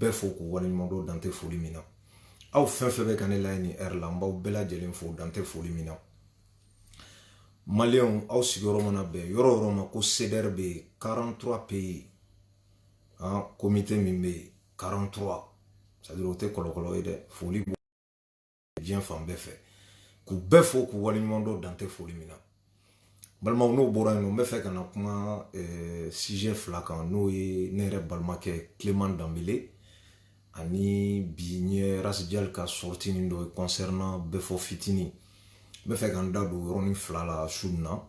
bɛɛ fo k'u waleɲuman dɔn dan tɛ foli min na. Aw fɛn fɛn bɛ ka ne layɛ nin heure la n b'aw bɛɛ lajɛlen fo dan tɛ foli min na. Maliyɛnw aw sigiyɔrɔ mana bɛn yɔrɔ o yɔrɔ ma ko CDR bɛ yen 43 pays comité min bɛ yen 43 c'est-à-dire o tɛ kɔlɔkɔlɔ ye dɛ, foli bɔ diɲɛ fan bɛɛ fɛ k'u bɛɛ fo k'u waleɲuman dɔn dan tɛ foli min na. Balimaw n'o bɔra yen nɔ n bɛ fɛ ka na kuma sujet fila kan n'o ye ne yɛrɛ balimakɛ Clément Dembélé ani bi n ye Rasjal ka sortie nin dɔ ye concernant Bɛfɔ Fitini. N bɛ fɛ ka n da don yɔrɔnin fila la su in na,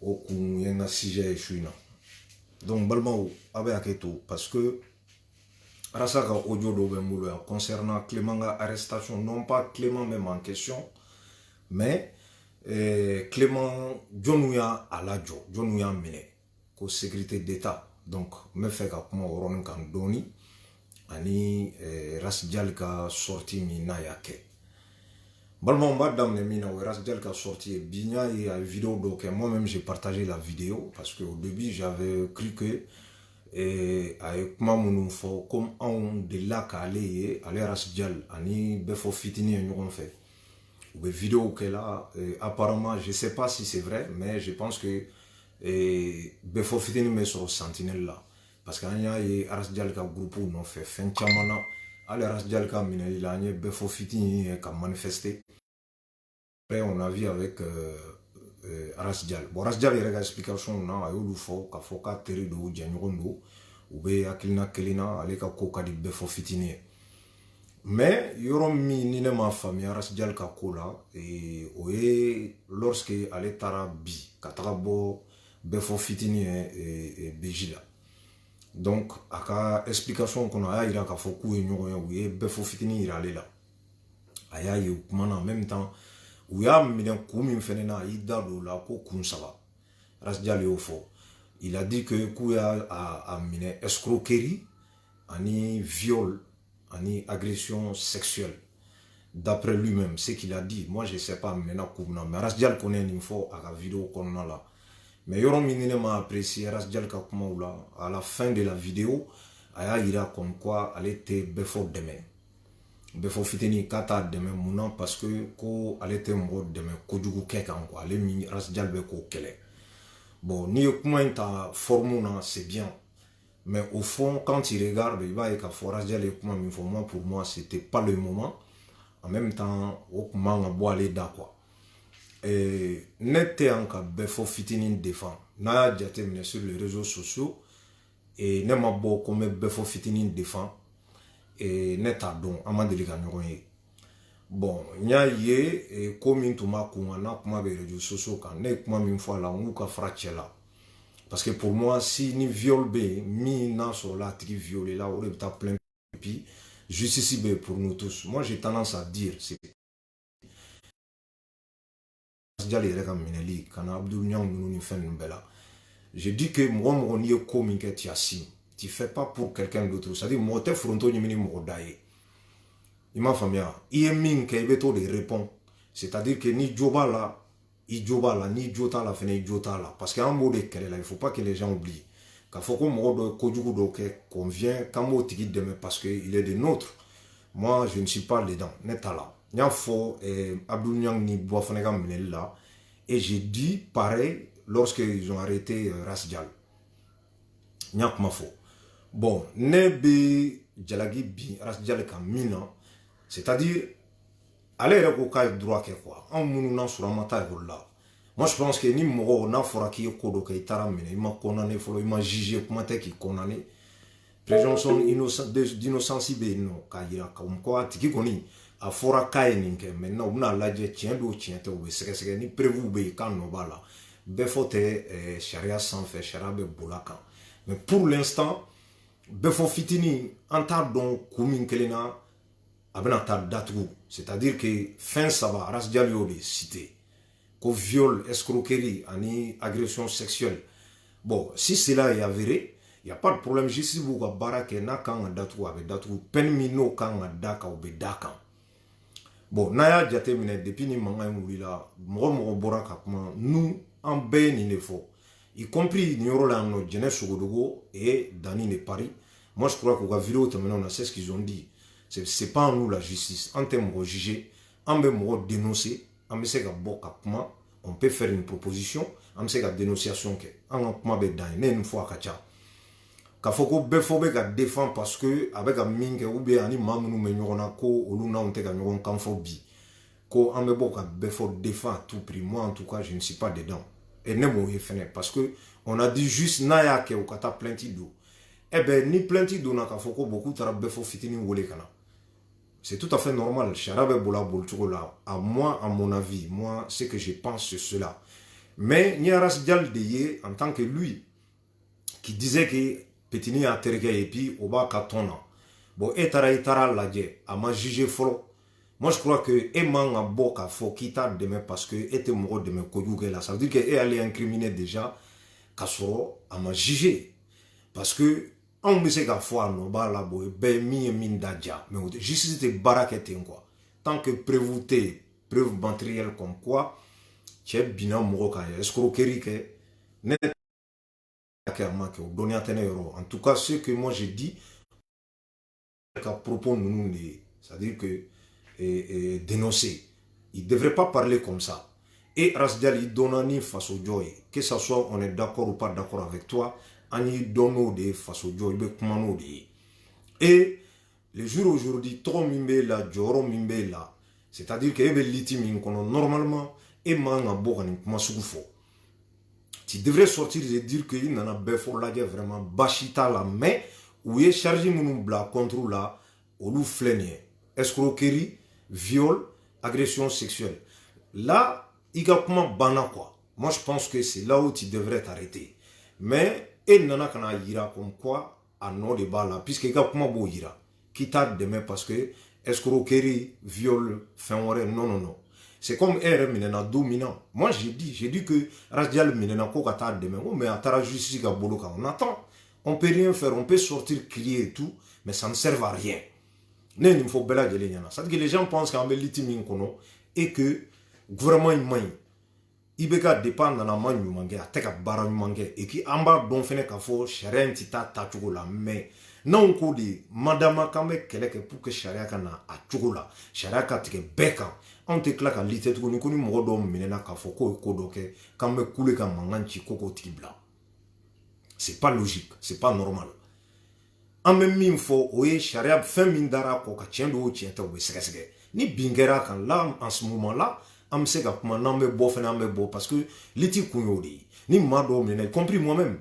o kun ye n ka sujet ye su in na. Donc balimaw a bɛ hakɛ to parce que Rasa ka audio dɔw bɛ n bolo yan concernant Clément ka arrestation, non pas Clément même en question, mais Clément jɔnw y'a lajɔ, jɔnw y'a minɛ ko sécurité d'État. Donc n bɛ fɛ ka kuma o yɔrɔnin kan dɔɔni ani Rasjal ka sortie min n'a y'a kɛ. Balimaw n b'a daminɛ min na o ye Rasjal ka sortie ye. Bi n y'a ye a ye vidéo dɔw kɛ, moi-même j'ai partagé la vidéo parce que au début j'avais cru que a ye kuma minnu fɔ comme anw delila k'ale ye, ale Rasjal ani Bɛfɔ Fitini ye ɲɔgɔn fɛ. U bɛ vidéo kɛ la, apparemment je sais pas si c'est vrai, mais je pense que Bɛfɔ Fitini bɛ sɔrɔ Sentinelle la parce que an y'a ye Rasjal ka groupe nɔfɛ fɛn caman na. Hali Rasjal ka minɛli la an ye Bɛfɔ Fitini ye ka manifester. Après on a vu avec Rasjal. Bon Rasjal yɛrɛ ka explication na a y'olu fɔ k'a fɔ k'a teri don, jɛɲɔgɔn don, u bɛ hakilina kelen na, ale ka ko ka di Bɛfɔ Fitini ye. Mais yɔrɔ min ni ne m'a faamuya Rasjal ka ko la, o ye lorsque ale taara bi ka taga bɔ Bɛfɔ Fitini ye BJ la. Donc a ka explication kɔnɔ a y'a jira k'a fɔ k'u ye ɲɔgɔn ye, u ye Bɛfɔ Fitini jira ale la. A y'a ye u kumana en même temps u y'a minɛ kun min fɛnɛ na a y'i da don o la ko kun saba. Rasjal y'o fɔ. Il a dit que k'u y'a minɛ escroquerie ani viol ani agression sexuelle. D'après lui-même, ce qu'il a dit, moi je sais pas maintenant comment, mais Rasjal connaît une fois à la vidéo qu'on a là. Mais Yoron Minine m'a apprécié Rasjal Kakumaoula. À la fin de la vidéo, Aya ira comme quoi elle était Bɛfɔ demain. Bɛfɔ Fitini kata demain mouna parce que ko elle était mort demain kojugu kekan quoi. Elle mi Rasjal be ko kele. Bon, ni comment ta formuna c'est bien. Mais au fond, quand il regarde, il va y avoir Rasjal et comment moi pour moi c'était pas le moment. En même temps, au comment on boit les d'accord. N'était en cas Bɛfɔ Fitini défend. N'a déjà mis sur les réseaux sociaux et n'a pas beau comme Bɛfɔ Fitini défend et n'est pas donc à mandeliga n'yoye. Bon, nya ye comme in tuma kumana kuma les réseaux sociaux quand n'est kuma min fois la on ka fracela. Parce que pour moi si ni viol be mi na sur la tiki violé là on est plein puis justice be pour nous tous. Moi j'ai tendance à dire c'est je dis que moi, on y est comme tu fais pas pour quelqu'un d'autre. C'est-à-dire, moi, t'es fronton, il m'a famille. Il est min qu'il veut tout de répondre. C'est-à-dire que ni Joba là, ni Jota là, ni Jota là. Parce qu'un mot de quel là, il faut pas que les gens oublient. Quand faut qu'on me dise qu'on vient, quand moi, tu dis demain, parce qu'il est des nôtres. Moi, je ne suis pas dedans. N'est pas là. Il y a faux Abdou Niang ni Boafanega là. Et j'ai dit pareil lorsqu'ils ont arrêté Rasjal. Il y a pas faux. Bon, Nebe Djalagi bi Rasjal Kamina, c'est-à-dire, allez au droit que quoi. En mounounan sur la mata là. Moi je pense que ni moro na fora ki kodo kay taramine, il m'a condamné, il m'a jugé comment t'es qui condamné. Présomption d'innocence no kayira comme quoi tiki koni a fora kay ninke maintenant on a la tien do tien te ou seke ni prévu be kan no bala Bɛfɔ te charia sans faire charia be bolaka. Mais pour l'instant Bɛfɔ Fitini en ta don kumin kelena abena ta datu, c'est-à-dire que fin ça va Rasjal yo de cité ko viol, escroquerie ani agression sexuelle. Bon, si cela est avéré, il n'y a pas de problème. Je suis vous barake na kan datu avec datu pen mino kan daka ou be daka. Bon, naya jate mine depuis ni manga mouila, mo boraka kuma nous en ben ni ne faut. Y compris Nyoro la no jeunesse Sogodogo et Dani ne Paris. Moi, je crois qu'au vidéo, on sait ce qu'ils ont dit. C'est pas en nous la justice. En termes de juger, en même temps dénoncer, en sait on peut faire une proposition, en sait la dénonciation que en comment be dans une fois kacha. Ka foko be fo be ka défendre parce que avec un minge ou bien ani mamu me nyona ko oluna on te ka nyon kanfo bi. Ko en me bo ka be fo défendre à tout prix. Moi en tout cas, je ne suis pas dedans. Et ne mo yefene parce que on a dit juste naya ke o kata plainte d'eau. Eh ben ni plainte d'eau na ka foko beaucoup tara be fo fitini wole kana. C'est tout à fait normal. À moi, à mon avis, moi, ce que je pense, c'est cela. Mais Niaras Dialdeye, en tant que lui, qui disait que Petini a tergué et puis Oba Katona, bon, etara ladje, a ma jugé folo. Moi, je crois que Eman a boka fo kita demain parce que était mort de me koyouge là. Ça veut dire qu'elle allait incriminer déjà Kassoro a ma jugé. Parce que on me sait qu'à fois non bah là boy ben mi min dadja mais justice de baraquette quoi tant que preuve matérielle comme quoi tu bina moroka escroquerie que net clairement que donner à en tout cas ce que moi j'ai dit qu'à propos nous c'est-à-dire que dénoncer il devrait pas parler comme ça et Rasdal il donne face au joy que ça soit on est d'accord ou pas d'accord avec toi ani dono de faso joy be kumano de et le jour aujourd'hui trop mimbe la joro mimbe la c'est-à-dire que ebe litimi kono normalement et manga bokani kuma sugu fo tu devrais sortir et dire que il nana befo la vraiment bashita la mais où est chargé mon bla contre la olu flenier escroquerie viol agression sexuelle là il y a comment bana quoi moi je pense que c'est là où tu devrais t'arrêter mais et nana kana yira comme quoi à non de bala puisque il y a comment beau yira qui t'a demain parce que escroquerie viol fin non c'est comme R minena dominant moi j'ai dit que Radial minena ko kata demain mais à tara justice ga boloka on attend on peut rien faire on peut sortir crier et tout mais ça ne sert à rien ne il faut bela gele nyana ça que les gens pensent qu'en litimin kono et que gouvernement il magne ibeka dépend na man yumange ateka bara yumange et qui amba don fene ka fo sharia tita ta chugola mais non ko di madama kambe keleke pour que sharia kana a chugola sharia ka tike beka on te klaka lite to ni ko ni mo do minena ka fo ko do ke kambe kule ka manganchi koko tibla c'est pas logique c'est pas normal en même min fo oye sharia fin min dara ko ka chendo chienta we sege ni bingera kan là en ce moment là am se ka kuma nan be bo fena be bo parce que liti kunyo di ni mado mena compris moi-même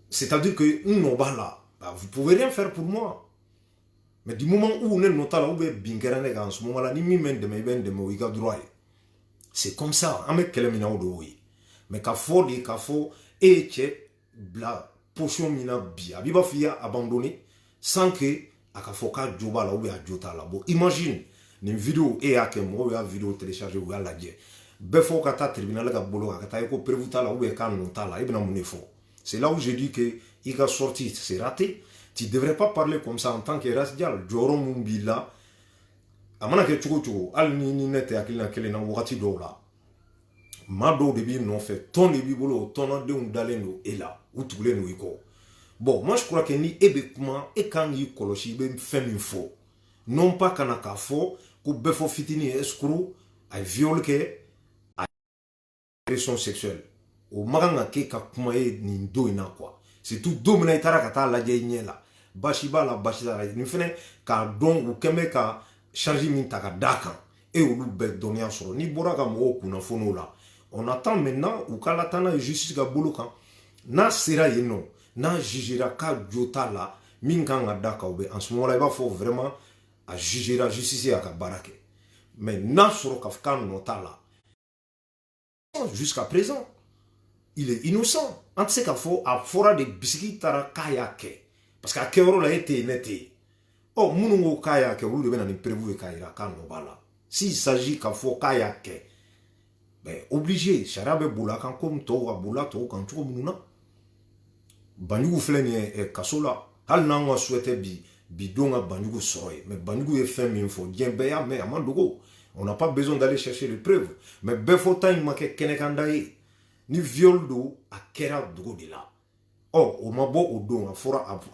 c'est-à-dire que non ba là bah, vous pouvez rien faire pour moi mais du moment où on est notala ou be bingera ne en ce moment là ni mi men de me ben de mo iga droit c'est comme ça am kele mina odo oui mais ka fo et che bla potion mina bia biba fia abandonné sans que aka foka joba la ou be ajota la bo imagine ni vidéo et à que moi ya vidéo télécharger ou la dire befo kata tribunal ka bolo kata ko prévuta la ou be kan nota la ibna munefo c'est là où je dis que il a sorti c'est raté tu devrais pas parler comme ça en tant que rasdial joro mumbila amana ke chugo al ni nete akilina kele na wakati do la mado de bi non fait ton de bi bolo ton de un dalendo et là ou toulé no iko bon moi je crois que ni ebe kuma e kan yi koloshi be fem info non pas kanaka fo ko befo fitini escroc ay viol ke agression sexuelle o maganga ke ka kuma e ni do ina quoi c'est tout domina itara kata la je la bashiba la bashida ni fene ka don ou keme ka charger min taka daka et ou be donner sur ni bora ka mo kuna fono la on attend maintenant ou kala tana justice ka buluka na sera yeno na jugera ka jota la min kanga daka ou be en ce moment là il va faut vraiment à juger la justice à Kabarake. Mais Nasoro Kafkan Notala, jusqu'à présent, il est innocent. En tout cas, il faut des biscuits tara kayake. Parce qu'à Kéoro l'a été netté. Oh, Moungo kayake, vous devez en prévu Kaira Kanobala. S'il s'agit qu'il faut kayake, ben obligé, Charabe Boulakan comme Toa Boulato, quand tu as Banyou Flene et Kasola, Hal Nanga souhaitait bi. Bidonga Banyugo Soroy. Mais Banyugo est fait, mais il faut bien béa, mais à Mandogo. On n'a pas besoin d'aller chercher les preuves. Mais Befota, il manquait Kenekandaï. Ni viol d'eau à Kera Dogo de là. Oh, au mabo au don,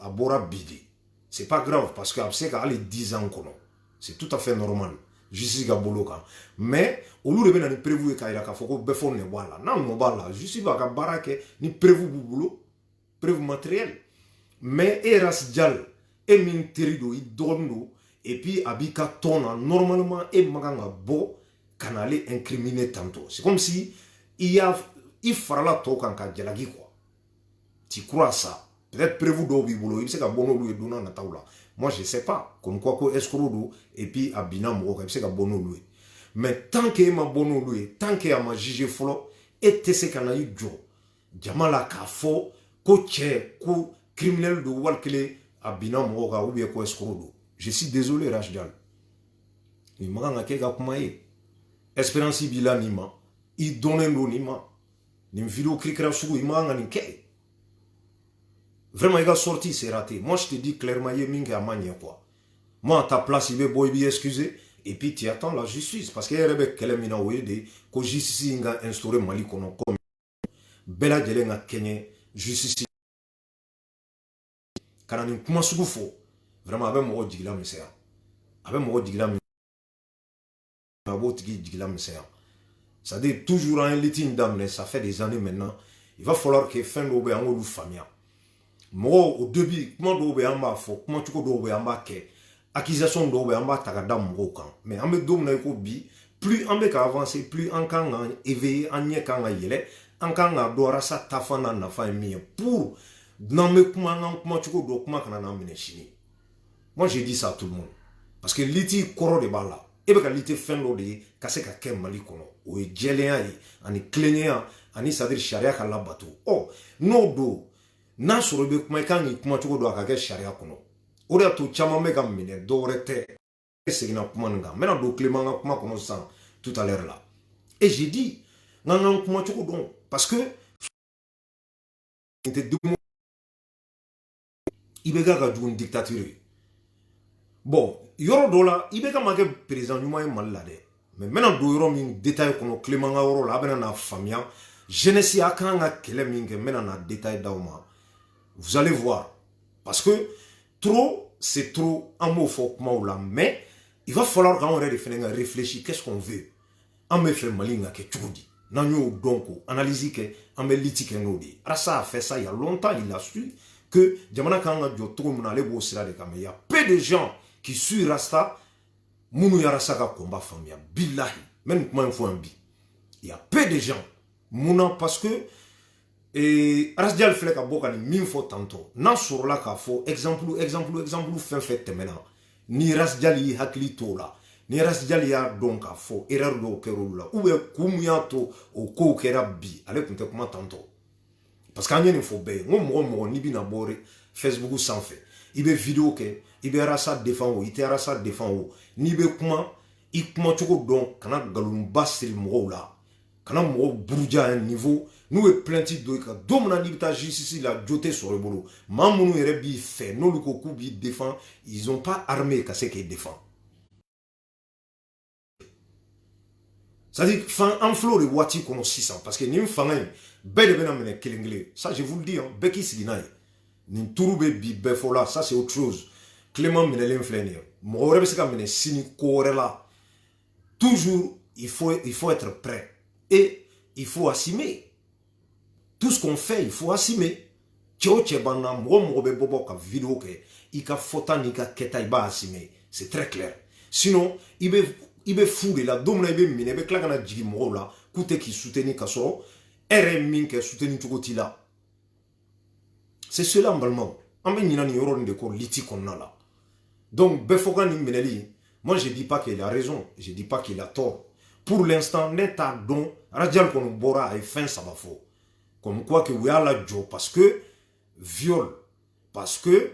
à bora bidi. C'est pas grave parce que c'est qu'à les 10 ans qu'on a. C'est tout à fait normal. Justice Gaboloka. Mais, au lieu de venir prévu et qu'il y a un foko befon ne voilà. Non, non, voilà. Justice Gabaraké ni prévu boulot, prévu matériel. Mais, eras dial, et min terido, i dondo, et puis abika tona, normalement, et maganga bo, can aller incriminer tantôt. C'est comme si, il fera la toka en djalagi quoi. Tu crois ça? Peut-être prévu d'obi boulot, il sait qu'à bono loué donna na taula. Moi je sais pas, comme quoi que escrodo et puis à binam il sait qu'à bono loué. Mais tant qu'il m'a bono loué, tant qu'il m'a jugé folo, et tu sais qu'on a eu jo, jamala kafo, ko tche, ko criminel de walkele à binam ou bien ko escrodo. Je suis désolé Rajdan. Ni manga kega kumaye. Espérance bila nima, il donne nima. Ni vidéo krikra sugu imanga ni ke. Vraiment, il a sorti, c'est raté. Moi, je te dis clairement, il y a mingi à manier, quoi. Moi, à ta place, il va boy excusé. Et puis, tu attends la justice. Parce qu'il y a des gens qui ont dit que la justice a instauré Mali comme Bella Djelen a Kenya, justice. Quand on a comment se faux. Vraiment, avec mon digla, mais c'est avec mon digla, mais c'est ça dit toujours un litige d'âme, ça fait des années maintenant. Il va falloir que fin d'obé en haut famille. Moi, au début, comment d'obé en bas faux, comment tu peux d'obé en bas que accusation d'obé en bas tagada moukan. Mais en me donne un bi, plus en bec avancer, plus en quand éveillé en y quand yele, en quand a doira sa tafana na fa mi pour non me comment tu peux d'obé comment qu'on a amené chini. Moi, j'ai dit ça à tout le monde. Parce que l'iti koro de bala, et bien l'iti fin d'obé, casse qu'à quel mali kono, ou est gelé ani clénéa, ani sadir charia kala bateau. Oh, no do. Na sorobe kuma kan ni kuma cogo do akake sharia kono o de to chama me kam mine do rete segina kuma nga mena do clément kuma kono san tout à l'heure là et j'ai dit nan kuma cogo don parce que était deux mots ibega ga une dictature bon yoro do la ibega ma ke président nyuma e mal la de mais mena do yoro min détail kono clément nga yoro la bena na famia jeunesse akanga kele min ke mena na détail dauma. Vous allez voir. Parce que trop, c'est trop un mot fort là. Mais il va falloir quand on réfléchir. Qu'est-ce qu'on veut? On me fait malinga que tu dis. Nanyo donc analyser que on me litique no di. Rasa a fait ça il y a longtemps. Il a su que jamana kanga jo tout mon aller bosser de il y a peu de gens qui suivent Rasta. Munu ya Rasta ka combat famille. Billahi. Même comment il faut un bi. Il y a peu de gens. Muna parce que et Rasdial fait ka boka ni min fo tantôt na sur la ka fo exemple fin fait temena ni Rasdial yi hakli to la ni Rasdial ya donc ka fo erreur do kerula ou kumya to o ko kera bi ale kunte kuma tantôt parce qu'anya ni fo be mo ni bi na bore Facebook sans fait ibe vidéo ke ibe Rasa défend ou ite Rasa défend ou ni be kuma i kuma choko donc kana galum basri mo la kana mo buruja un niveau nous est plaintif de ka domna libta justice la joté sur le boulot mamunu rebi fait non le koku bi défend ils ont pas armé qu'à ce qu'ils défend ça dit fin en flot de wati comme 600 parce que nim fangen belle bena mena kelengele ça je vous le dis hein beki sidinaï nim turube bi befola ça c'est autre chose Clément menelen flenir mo rebe se ka mena sini korela toujours il faut être prêt et il faut assumer. Tout ce qu'on fait, il faut assumer. C'est très clair. Sinon, il est fou de la domna il est mine, il est claquant djigi moro la, koute qui soutenu kasoro, RM qui soutenu tukotila. C'est cela normalement. En fait, il y a une de corps litique qu'on a là. Donc, Befogan Mineli, moi je dis pas qu'il a raison, je dis pas qu'il a tort. Pour l'instant, net à don, Radial qu'on bora et fin ça va faux. Comme quoi que oui à la job parce que viol, parce que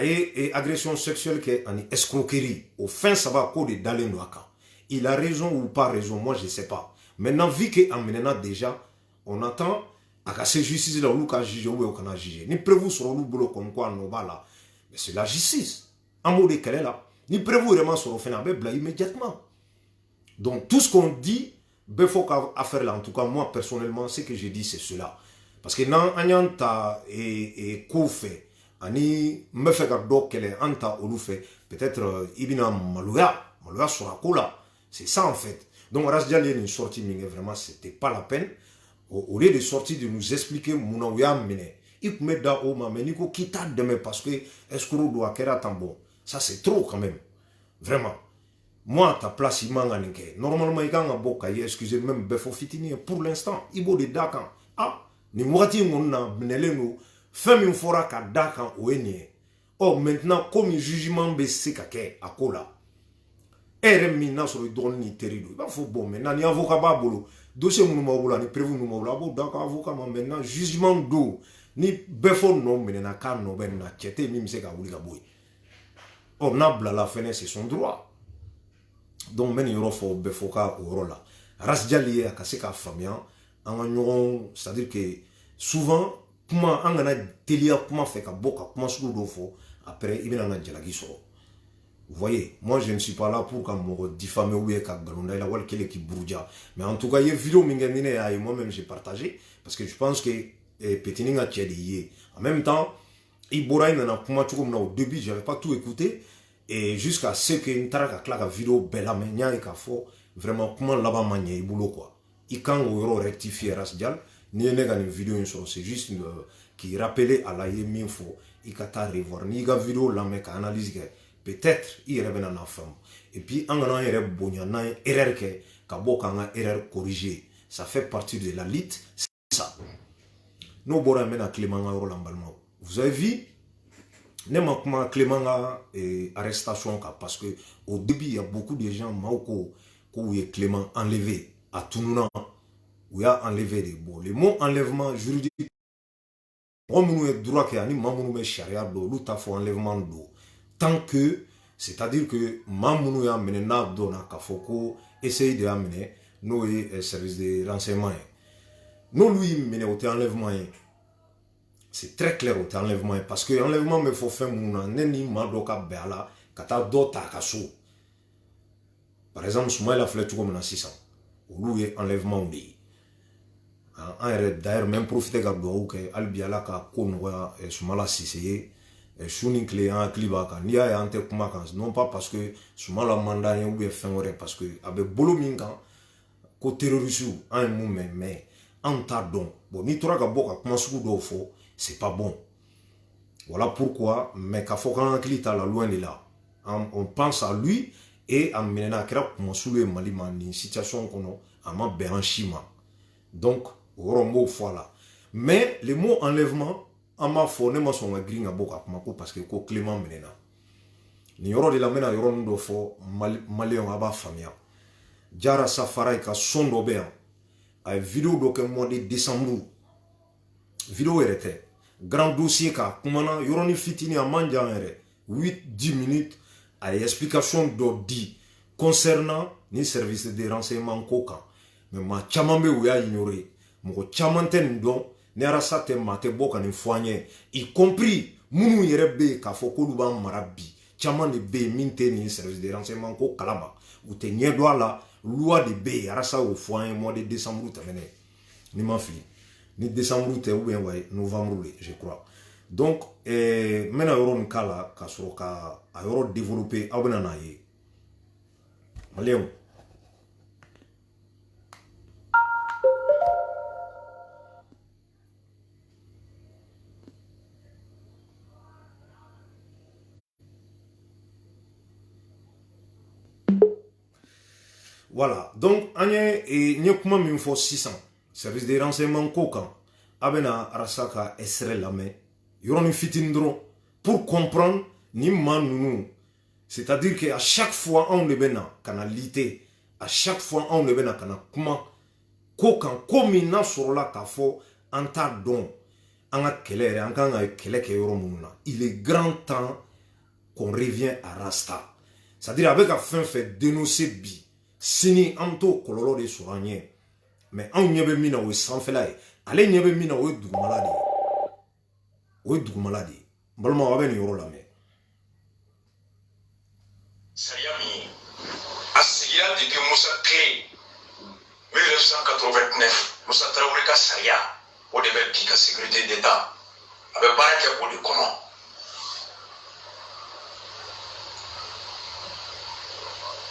et agression sexuelle qui est en escroquerie, au fin ça va cause de d'aller noaka. Il a raison ou pas raison, moi je sais pas. Maintenant vu que en déjà, on attend à casser justice là où on juge ou on a jugé. Ni prévu sur le boulot comme quoi on va là, mais c'est la justice. En mot de quelle est là, ni prévu vraiment sur le phénomène là immédiatement. Donc tout ce qu'on dit, il faut qu'à faire là, en tout cas moi personnellement, ce que je dis c'est cela. parce que n'an an y'an ta kow fɛ ani n bɛ fɛ ka dɔ kɛlɛ an ta olu fɛ peut-être i bɛna maloya sɔrɔ a ko la, c'est ça en fait. Donc Ras Dial ye nin sortie min kɛ vraiment c'était pas la peine, au lieu de sortir de nous expliquer mun na u y'a minɛ i tun bɛ da o ma, mais n'i ko k'i t'a dɛmɛ parce que escroc don a kɛra tan, bon ça c'est trop quand même vraiment. Moi, à ta place, il m'a gagné. Normalement, il y a un bon cahier, excusez même Befo Fitini, pour l'instant, il y a des dakan. Ah, ni moitié mon a benelé nous, fait une fois qu'à dakan ou enie. Or, maintenant, comme le jugement baissé kake à kola, RMI n'a sur le don ni terrible. Il faut bon, maintenant, ni avocat babolo, dossier mon maboula, ni prévu mon maboula, bon, d'accord, avocat, maintenant, jugement d'eau, ni Befo non, mais n'a qu'à non, ben, n'a tchété, mime c'est qu'à ouli gaboui. Or, n'a la fenêtre, c'est son droit. Donc men yoro fo be foka oro la Ras Dial ye akase ka famia an ñoron, c'est-à-dire que souvent kuma an gana telia kuma fait ka boka kuma sulu do fo après ibina na jalagi soro. Vous voyez, moi je ne suis pas là pour ka mo diffamer ou ka galonda la wal kele ki bourja, mais en tout cas il vidéo mingamine et moi-même j'ai partagé parce que je pense que Petini a tiedi en même temps Ibora na kuma tukum na au début j'avais pas tout écouté. Et jusqu'à ce que n'tara ka vidéo bella menya et ka fo vraiment comment là-bas manier il boulot quoi. Il quand on rectifier Ras Dial ni nega ni vidéo sur c'est juste qui rappelait à la yemin fo il kata revoir ni ga vidéo la mec analyse peut-être il revient en femme et puis en gana erreur bonya na erreur que ka boka erreur corriger, ça fait partie de la lit, c'est ça. No bora mena Clément Ngaro lambalma. Vous avez vu ne ma kuma Clément arrestation parce que au début il y a beaucoup de gens mauko où est Clément enlevé à Tounouna où il a enlevé des mots. Le mot enlèvement juridique on est droit qu'il y a ni mamounou mais charia do l'outa faut enlèvement do tant que c'est-à-dire que mamounou ya mené na dona kafoko essaye de amener nos services de renseignement nous lui mené au enlèvement. C'est très clair au enlèvement parce que enlèvement me faut faire mon neni madoka beala kata dota kaso. Par exemple, Soumaïla flèche comme na 600. Ou loué enlèvement oui. D'ailleurs même profiter de do que albiala ka konwa Soumala Sissé Sounin clé en clibaka ni a ante kuma non pas parce que Soumala mandat ou bien fin parce que avec bolo minkan ko terroriste un moment mais en tardon bon ni tora ka boka kuma suku do fo c'est pas bon. Voilà pourquoi, mais quand la loin de là, on pense à lui et à Menena Kera pour soulever Malima, une situation qu'on a en béanchima. Donc, au mot voilà. Mais le mot enlèvement, en ma foi, ne m'a son gring à boka parce que Clément Menena. Ni yoro de la mena yoro ndo fo Maléon aba famia. Jara Safari ka son d'obéa. A vidéo d'aucun mois de décembre. Vidéo était. Grand dossier ka kumana yoroni fitini a manjangere 8-10 minutes à explication d'ordi concernant ni service de renseignement koka mais ma chamambe ou ya ignoré mo chamanten don ne arasa te mate boka ni foanye y compris munu yerebe ka fokolu ba marabi chaman de be minte ni service de renseignement ko kalaba ou te nyedo la loi de be arasa au foanye mois de décembre tamene ni ma fille ni décembre ou bien ouais, novembre, je crois. Donc, maintenant, on a développé Léon. Voilà. Donc, on a 600. Service de renseignement Kokan, Abena Arasaka Esre Lame, Yoroni Fitindro, pour comprendre ni manounou. C'est-à-dire qu'à chaque fois on le bena canalité, à chaque fois on le bena kana kuma Kokan, komina sur la kafo, anta don, anga kelere, anga keleke yoromuna. Il est grand temps qu'on revienne à Rasta. C'est-à-dire avec la fin fait dénoncer bi, sini anto kololo de souragné. Mais on n'y avait mis au sang fait là. Allez, n'y avait mis au doux maladie. Au doux maladie. Balma avait une euro la mais. Sayami, Asiya dit que Moussa Clé, 1989, Moussa Traoré Saya, o de bɛ bi ka sécurité d'état a bɛ baara kɛ o de kɔnɔ.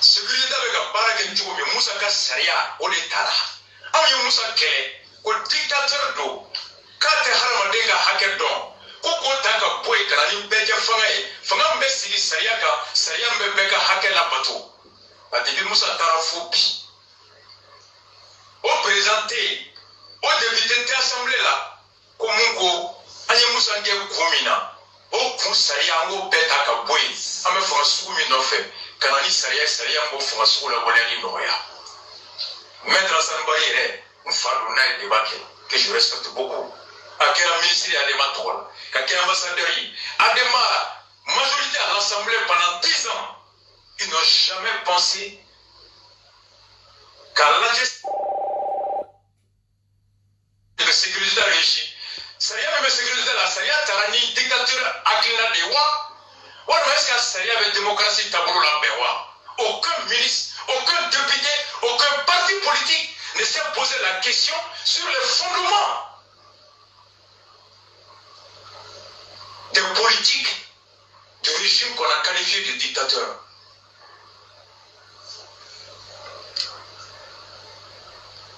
Sécurité bɛ ka baara kɛ cogo min Musa ka sariya o de taara anw ye Musa kɛlɛ ko dictateur don k'a tɛ hadamaden ka hakɛ dɔn ko k'o ta ka bɔ yen ka na ni bɛɛ kɛ fanga ye fanga min bɛ sigi sariya kan sariya min bɛ bɛɛ ka hakɛ labato a depuis Musa taara fo bi o président tɛ yen o député tɛ assemblée la ko mun ko an ye Musa kɛ kun min na o kun sariya an k'o bɛɛ ta ka bɔ yen an bɛ fanga sugu min nɔfɛ ka na ni sariya sariya min b'o fanga sugu la waleyali nɔgɔya maître Assane Bari yɛrɛ n fa don n'a ye débat kɛ que je respecte beaucoup a kɛra ministre ye Adema tɔgɔ la ka kɛ ambassadeur ye Adema majorité à l'Assemblée pendant 10 ans ils n'ont jamais pensé qu'à lajɛ de sécurité régie sariya min bɛ sécurité la sariya taara ni dictateur hakilina de ye wa walima est-ce que sariya bɛ démocratie taabolo labɛn wa aucun ministre aucun député aucun parti politique ne s'est posé la question sur les fondements des politiques du régime qu'on a qualifié de dictateur.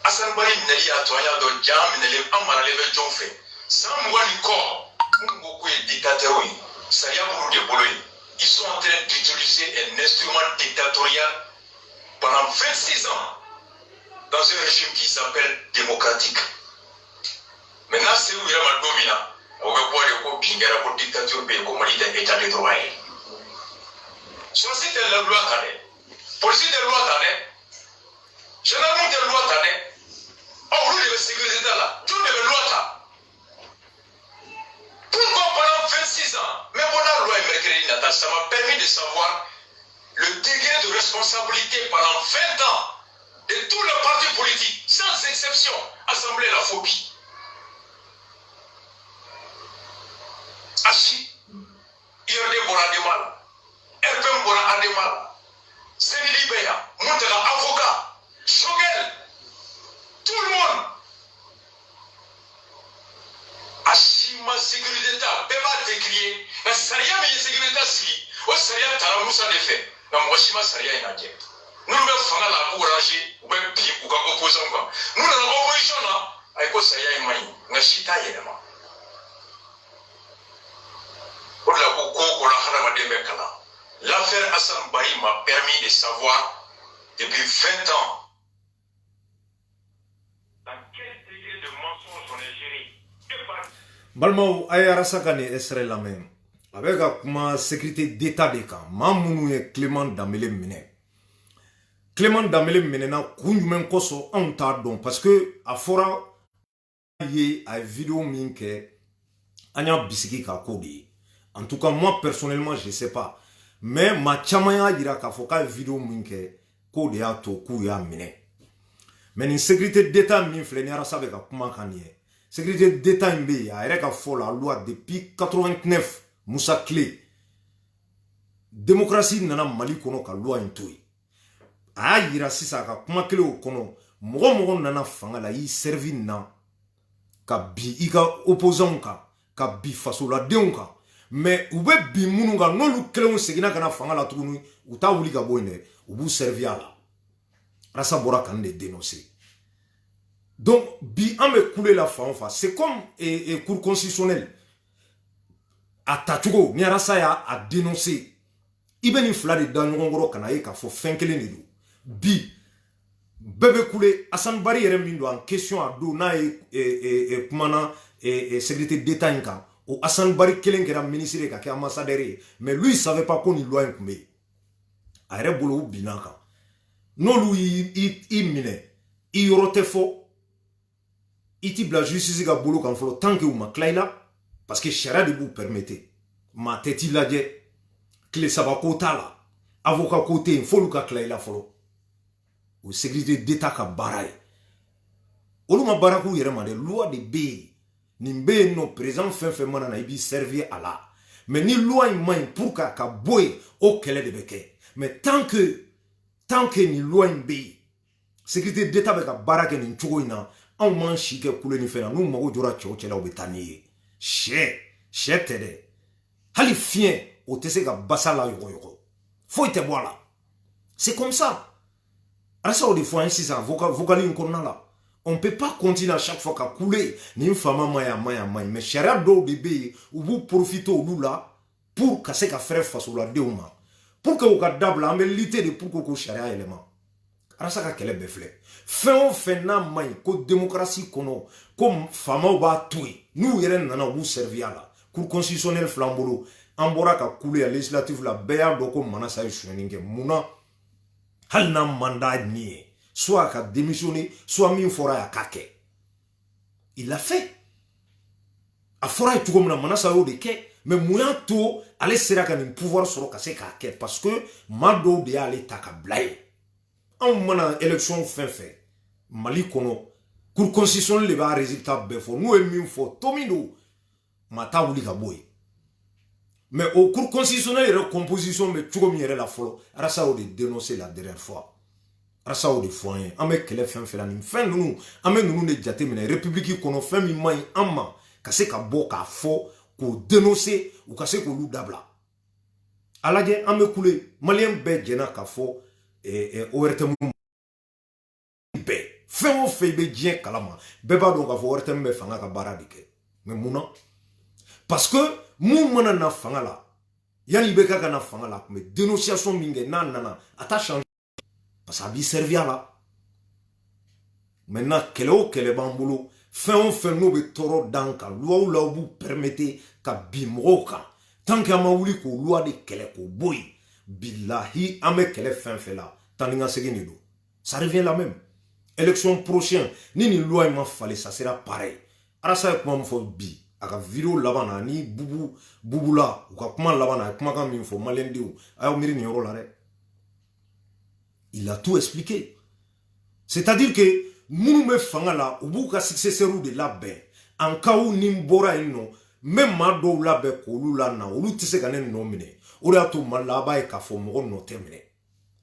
Assane Bari minɛli y'a to an y'a dɔn jaa minɛlen an maralen bɛ jɔnw fɛ san 20 ni kɔ minnu ko k'u ye dictateur ye sariya b'olu de bolo ye ils sont en train d'utiliser un instrument dictatorial pendant 26 ans dans un régime qui s'appelle démocratique. Maintenant, c'est où il y a ma domina. On va voir les copies qui ont la dictature, comme on dit, état de droit. Soit c'est la loi tannée. Police de loi tannée. Généralement de loi tannée. On roule de sécurité là. Tout de loi tannée. Pourquoi pendant 26 ans, même pour la loi américaine, ça m'a permis de savoir le degré de responsabilité pendant 20 ans de tous les partis politiques, sans exception, Assemblée la phobie. Achi, Yorde Bora Demal, Erben Bora Ademal, Sévili Beya, Montega avocat, Shogel, tout le monde. Achi, ma sécurité, Beba décrié, la Saria, mais sécurité, si, au Saria, Taramoussa de fait, la Moshima Saria est nadie. Nous ne faisons pas la courage ou bien pire ou comme opposant. Nous n'avons pas opposition là. Avec quoi ça y est, maï, n'a chita yéma. Pour la coco, on a harama de mekala. L'affaire Assane Bari m'a permis de savoir depuis 20 ans dans quel degré de mensonge on est géré. Balmao ayarasakane esre la même. Avec la sécurité d'état de cas, Mamounou Clément Damele Mine. Clément Damele menena kunjumen koso on t'a don parce que a fora ye a vidéo minke anya bisiki ka kodi. En tout cas moi personnellement je sais pas mais ma chamaya dira ka foka vidéo minke kodi a to ku ya mine. Mais une sécurité d'état min flenera sabe ka kuma kanie. Sécurité d'état mbe ya reka fo la loi depuis 89 Moussa Clé. Démocratie nana Mali kono ka loi intoi. A yira sisa ka kuma kele o kono mogo nana fanga la yi servi na ka bi ika opposant ka bi faso la denw ka mais u be bi munu ka nolu kelen segina kana fanga la tuguni u ta wuli ka boyne u bu servi ala rasa bora kan de dénoncer donc bi an be couler la fa c'est comme cour constitutionnelle a tatugo ni rasa ya a dénoncer ibeni fla de dan ngoro kana e ka fo fenkele ne do bi bébé coulé Assane Bari yere min do en question a do na kumana sécurité d'état inka o Assane Bari kelen kera ministre ka ke ambassadeur mais lui il savait pas qu'on y loi inkumbe a yere bolo binaka no lui i mine i yorote fo iti bla justice ga bolo kan folo tant que ou ma klaila parce que charia de vous permettez ma teti ladje clé sabako tala avocat côté fo luka klaila folo ou sécurité d'état ka baray oluma baraku yere ma de loi de B ni be no président fait mana na ibi servir à la mais ni loi main pour ka boy au kele de beke mais tant que ni loi B sécurité d'état be ka barake ni chogo ina anw m'an si kɛ kule ni fɛn na n'u mago jɔra cɛw cɛla u bɛ taa n'i ye sɛ tɛ dɛ hali fiɲɛ o tɛ se ka basa la yɔgɔyɔgɔ foyi tɛ bɔ a la c'est comme ça arasa o de fɔ an ye sisan vocal in kɔnɔna la on peut pas continuer à chaque fois ka couler ni fama ma ya mais sariya dɔw de bɛ yen u b'u profiter olu la pour ka se ka fɛrɛ fasoladenw ma pour que u ka dabila an bɛ lutter de pour que ko sariya yɛlɛma arasa ka kɛlɛ bɛɛ filɛ fɛn o fɛn n'a ma ɲi ko démocratie kɔnɔ ko famaw b'a to yen n'u yɛrɛ nana u b'u servir a la cour constitutionnelle filɛ an bolo an bɔra ka couler a législative la bɛɛ y'a dɔn ko Manasa ye sonyɛni kɛ munna hali n'a mandat ni ye soit ka démissionner soit min fɔra a k'a kɛ il l'a fait a fɔra ye cogo min na Manasa y'o de kɛ mais mun y'a to ale sera ka nin pouvoir sɔrɔ ka se k'a kɛ parce que maa dɔw de y'ale ta ka bila yen anw mana élection fɛn fɛn Mali kɔnɔ cour constitutionnelle de b'a résultat bɛɛ fɔ n'u ye min fɔ to min don maa t'a wuli ka bɔ yen mais au cour constitutionnelle yɛrɛ composition bɛ cogo min yɛrɛ la fɔlɔ arasa o de dénoncer la dernière fois arasa o de fɔ an ye an bɛ kɛlɛ fɛn fɛn la nin fɛn ninnu an bɛ ninnu de jate minɛ république kɔnɔ fɛn min man ɲi an ma ka se ka bɔ k'a fɔ k'o dénoncer u ka se k'olu dabila a lajɛ an bɛ kule maliyɛn bɛɛ jɛna k'a fɔ ORTM bɛɛ fɛn o fɛn i bɛ diɲɛ kalama bɛɛ b'a dɔn k'a fɔ ORTM bɛ fanga ka baara de kɛ mais mun na parce que mun mana na fanga la yanni i bɛ ka na fanga la mais dénonciation min kɛ n'a nana a t'a changer parce que a b'i servir a la maintenant kɛlɛ o kɛlɛ b'an bolo fɛn o fɛn n'o bɛ tɔɔrɔ d'an kan luwaw la u b'u permettre ka bin mɔgɔw kan tant que an ma wuli k'o luwa de kɛlɛ k'o bɔ yen bilahi an bɛ kɛlɛ fɛn fɛn la tan ni ka segin de don ça revient la même élection prochaine ni nin loi in ma falen ça sera pareil arasa ye kuma min fɔ bi a ka vidéo laban na ni bubula u ka kuma laban na a ye kumakan min fɔ maliyɛndenw a y'aw miiri nin yɔrɔ la dɛ il a tout expliqué c'est-à-dire que minnu bɛ fanga la u b'u ka successeurs de labɛn en cas où ni n bɔra yen nɔ n bɛ maa dɔw labɛn k'olu la na olu tɛ se ka ne nɔ minɛ o de y'a to Mali la a b'a ye k'a fɔ mɔgɔ nɔ tɛ minɛ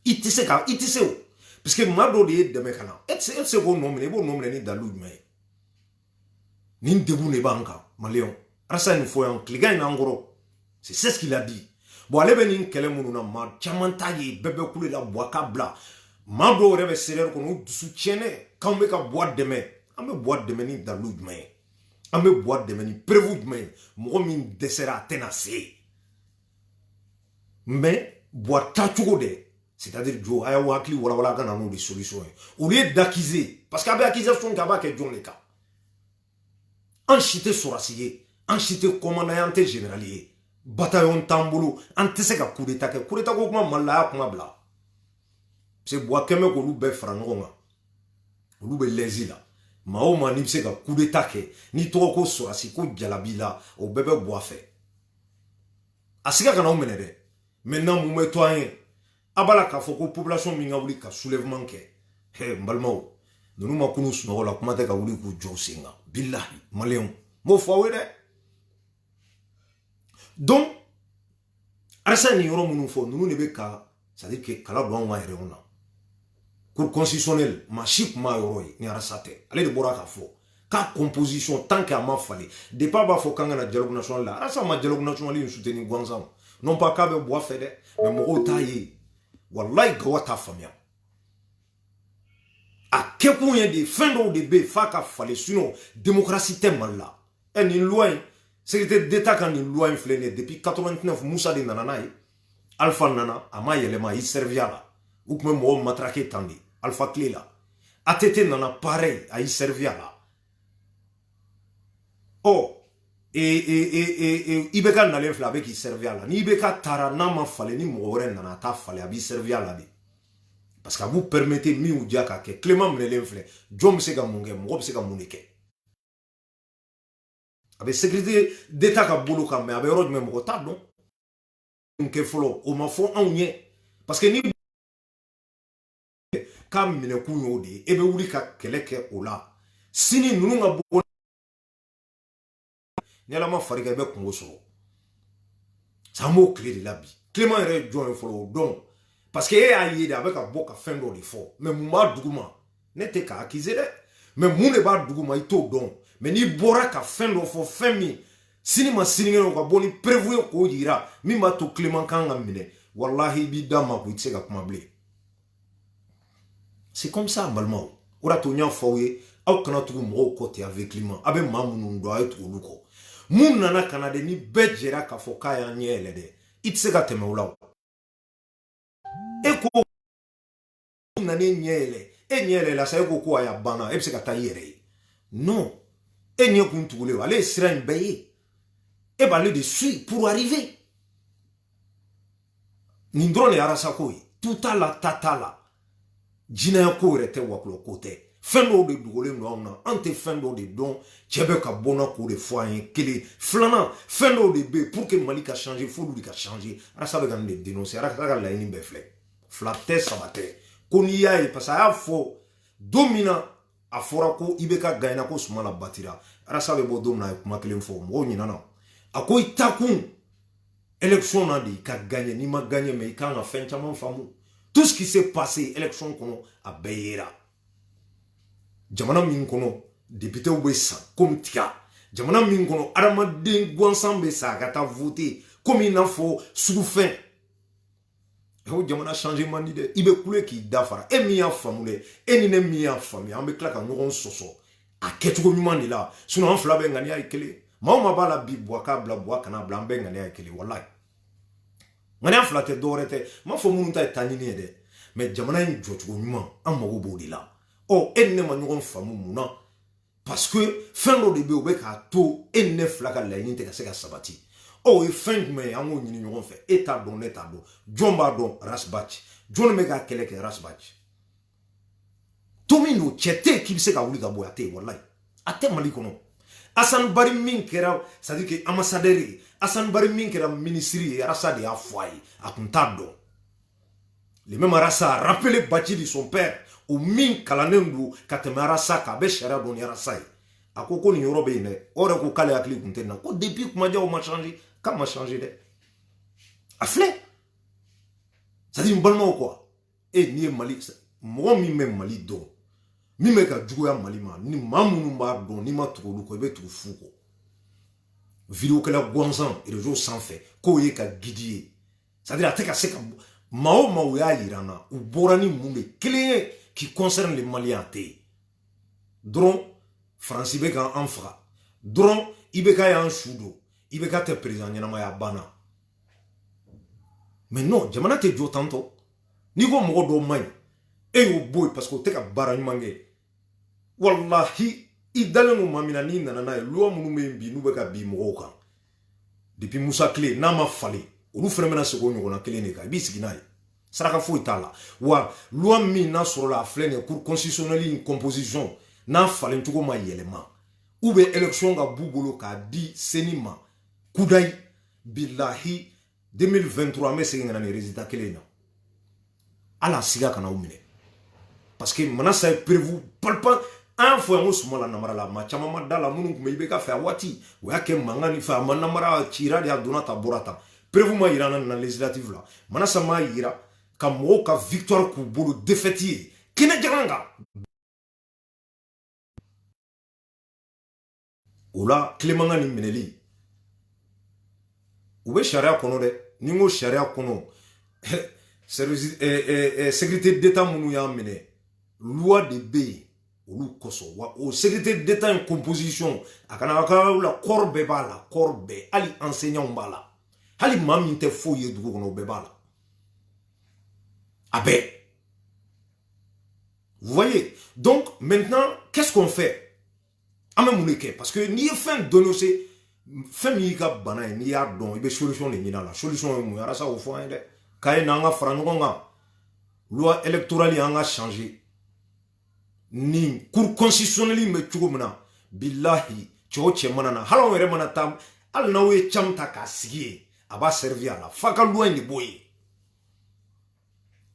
i tɛ se o parce que maa dɔw de ye dɛmɛ ka na e tɛ se k'o nɔ minɛ i b'o nɔ minɛ ni dalilu jumɛn ye nin degun de b'an kan maliyɛnw arasa nin fɔ yan tilegan in n'an kɔrɔ c'est ce qu'il a dit bon ale bɛ nin kɛlɛ minnu na maa caman t'a ye bɛɛ bɛ kule la bɔ a ka bila maa dɔw yɛrɛ bɛ CDR kɔnɔ u dusu tiɲɛnen k'anw bɛ ka bɔ a dɛmɛ an bɛ bɔ a dɛmɛ ni dalilu jumɛn ye an bɛ bɔ a dɛmɛ ni preuve jumɛn ye mɔgɔ min dɛsɛra a tɛna se mais bɔ a taacogo dɛ c'est-à-dire jo a y'aw hakili walawala a ka na n'o de solution ye au lieu d'accuser parce que a bɛ accusation kɛ a b'a kɛ jɔn de kan an si tɛ sɔrɔsi ye an si tɛ commandant ye an tɛ général ye bataillon t'an bolo an tɛ se ka coup d'état kɛ coup d'état ko kuma Mali la a y'a kuma bila parce que buwa kɛmɛ k'olu bɛɛ fara ɲɔgɔn kan olu bɛ lɛnzi la maa o maa n'i bɛ se ka coup d'état kɛ n'i tɔgɔ ko sɔrɔsi ko jalabi la o bɛɛ bɛ bɔ a fɛ a siga kana aw minɛ dɛ maintenant mun bɛ to an ye a b'a la k'a fɔ ko population min ka wuli ka soulèvement kɛ n balimaw ninnu ma kunu sunɔgɔ la kuma tɛ ka wuli k'u jɔ sen kan bilahi maliyɛnw m'o fɔ aw ye dɛ donc arasa nin yɔrɔ minnu fɔ ninnu de bɛ ka c'est à dire que kala don anw ka yɛrɛw na cour constitutionnelle maa si tun b'a yɔrɔ ye ni arasa tɛ ale de bɔra k'a fɔ k'a composition tant que a ma falen depuis a b'a fɔ k'an kana dialogue national la arasa ma dialogue national in soutenir gansan non pas k'a bɛ bɔ a fɛ dɛ mais mɔgɔw t'a ye wallahi Gawa t'a faamuya a kɛkun ye de fɛn dɔw de bɛ yen f'a ka falen sinon démocratie tɛ Mali la nin loi in secrétaire d'état ka nin loi in filɛ nin ye depuis 89 Musa de nana n'a ye Alpha nana a ma yɛlɛma a y'i servir a la u tun bɛ mɔgɔw matraquer tan de Alpha tile la ATT nana pareil a y'i servir a la IBK nalen filɛ a bɛ k'i servir a la ni IBK taara n'a ma falen ni mɔgɔ wɛrɛ nana a t'a falen a b'i servir a la de parce que a b'u permettre min y'u diya k'a kɛ Clément minɛlen filɛ jɔn bɛ se ka mun kɛ mɔgɔ bɛ se ka mun de kɛ a bɛ sécurité d'état ka bolo kan mais a bɛ yɔrɔ jumɛn mɔgɔ t'a dɔn mun kɛ fɔlɔ o ma fɔ anw ye parce que ni k'a minɛkun y'o de ye e bɛ wuli ka kɛlɛ kɛ o la sini ninnu ka bɔ ni ala ma far'i kan i bɛ kungo sɔrɔ an b'o tile de la bi Clément yɛrɛ ye jɔn ye fɔlɔ o dɔn parce que e y'a ye de a bɛ ka bɔ ka fɛn dɔ de fɔ mais mun b'a duguma ne tɛ k'a accuser dɛ mais mun de b'a dugu ma i t'o dɔn mais n'i bɔra ka fɛn dɔ fɔ fɛn min sini ma sinikɛnɛ ka bɔ ni prévu ye k'o yira min b'a to Clément kan ka minɛ wallahi i b'i da ma ko i tɛ se ka kuma bilen c'est comme ça balimaw o de y'a to n y'a fɔ aw ye aw kana tugu mɔgɔw kɔ ten avec Clément a bɛ maa minnu dɔn a ye tugu olu kɔ mun nana ka na de ni bɛɛ jɛra k'a fɔ k'a y'an ɲɛ yɛlɛ dɛ i tɛ se ka tɛmɛ o la e ko nana e ɲɛ yɛlɛ e ɲɛ yɛlɛla sa e ko ko a y'a banna e bɛ se ka taa i yɛrɛ ye non e ɲɛ kun tugulen ale ye sira in bɛɛ ye e b'ale de suit pour arriver nin dɔrɔn de ye arasa ko ye tu t'a la ta t'a la jinɛya ko yɛrɛ tɛ wakulɔ ko tɛ fɛn dɔw de dogolen don anw na an tɛ fɛn dɔw de dɔn cɛ bɛ ka bɔ n na k'o de fɔ an ye kelen filanan fɛn dɔw de bɛ yen pour que Mali ka changer f'olu de ka changer arasa bɛ ka nin de dénoncer arasa ka laɲini bɛɛ filɛ fila tɛ saba tɛ ko n'i y'a ye parce que a y'a fɔ don min na a fɔra ko i bɛ ka gagner ko Sumala batira arasa bɛ bɔ don min na a ye kuma kelen fɔ mɔgɔw ɲinana a ko i ta kun élection na de i ka gagner n'i ma gagner mais i kan ka fɛn caman faamu tout ce qui s'est passé élection kɔnɔ a bɛɛ yera jamana min kɔnɔ députéw bɛ sa comme tiga jamana min kɔnɔ adamaden gansan bɛ sa a ka taa voter comme i n'a fɔ sugufɛn o jamana changer man di dɛ i bɛ kule k'i dafara e min y'a faamu dɛ e ni ne min y'a faamuya an bɛ tila ka ɲɔgɔn sɔsɔ a kɛcogo ɲuman de la sinon an fila bɛ ŋaniya ye kelen maa o maa b'a la bi buwa k'a bila buwa kana bila an bɛɛ ŋaniya ye kelen walayi ŋaniya fila tɛ dɔwɛrɛ tɛ n m'a fɔ minnu ta ye taɲini ye dɛ mais jamana in jɔcogo ɲuman an mago b'o de la ɔ e ni ne ma ɲɔgɔn faamu mun na parce que fɛn dɔ de bɛ yen o bɛ k'a to e ni ne fila ka laɲini tɛ ka se ka sabati o ye fɛn jumɛn ye an k'o ɲini ɲɔgɔn fɛ e t'a dɔn ne t'a dɔn jɔn b'a dɔn Rasbach jɔn bɛ k'a kɛlɛ kɛ Rasbach to min don cɛ tɛ yen k'i bɛ se ka wuli ka bɔ a tɛ yen walayi a tɛ Mali kɔnɔ Assane Barry min kɛra c'est à dire que ambassadeur ye Assane Barry min kɛra ministre ye Arasa de y'a fɔ a ye a tun t'a dɔn le même Arasa a rappelé Bachi de son père o min kalannen don ka tɛmɛ Arasa kan a bɛ sariya dɔn ni Arasa ye a ko nin yɔrɔ bɛ yen dɛ o yɛrɛ ko k'ale hakili tun tɛ nin na ko depuis kumajaw ma changer k'a ma changer dɛ a filɛ c'est à dire n balimaw quoi n'i ye Mali mɔgɔ min bɛ Mali dɔn min bɛ ka juguya Mali ma ni maa minnu b'a dɔn n'i ma tugu olu kɔ i bɛ tugu fu kɔ vidéokɛla gansan réseau sanfɛ k'o ye ka guide ye c'est à dire a tɛ ka se ka maa o maa o y'a yira n na u bɔra ni mun de kelen ye qui concerne les Maliens a tɛ yen dɔrɔn Faransi bɛ k'an faga dɔrɔn IBK y'an su don IBK tɛ président ɲɛnama ye a banna mais non jamana tɛ jɔ tantɔ n'i ko mɔgɔ dɔw man ɲi e y'o bɔ yen parce que o tɛ ka baara ɲuman kɛ wallahi i dalen don maa min na n'i nana n'a ye loi minnu bɛ yen bi n'u bɛ ka bin mɔgɔw kan depuis Musa Tile n'a ma falen olu fana bɛna segin o ɲɔgɔnna kelen de kan i b'i sigi n'a ye saraka foyi t'a la wa loi min n'a sɔrɔla a filɛ nin ye cour constitutionnelle in composition n'a falen cogo ma yɛlɛma ou bien élection ka b'u bolo k'a di seni ma kudayi bilahi 2023 an bɛ segin ka na ni résultat kelen na ala siga kana u minɛ parce que Manasa ye prévu palpant an y'a fɔ yan ko Sumala namara la maa caman ma da la minnu tun bɛ IBK fɛ a waati o y'a kɛ mankan ni fɛ a ma namara cira de a donna ta bɔra ta prévu ma yira na législative la Manasa m'a yira ka mɔgɔw ka victoire k'u bolo défaite ye kɛnɛ jalan kan o la Clément ni minɛli u bɛ sariya kɔnɔ dɛ ni n ko sariya kɔnɔ sécurité d'état minnu y'a minɛ loi de bɛ yen olu kosɔn wa o sécurité d'état in composition a kana ka la corps bɛɛ b'a la corps bɛɛ hali enseignants b'a la hali maa min tɛ foyi ye dugu kɔnɔ o bɛɛ b'a la a bɛɛ vous voyez donc maintenant qu'est-ce qu'on fait an bɛ mun de kɛ parce que n'i ye fɛn dénoncer fɛn min y'i ka bana ye n'i y'a dɔn i bɛ solution de ɲini a la solution ye mun ye arasa o fɔ an ye dɛ k'a ye n'an ka fara ɲɔgɔn kan loi électorale an ka changer ni cour constitutionnelle bɛ cogo min na bilahi cɛ o cɛ mana na hali anw yɛrɛ mana taa hali n'aw ye cam ta k'a sigi ye a b'a servir a la f'a ka loi in de b'o ye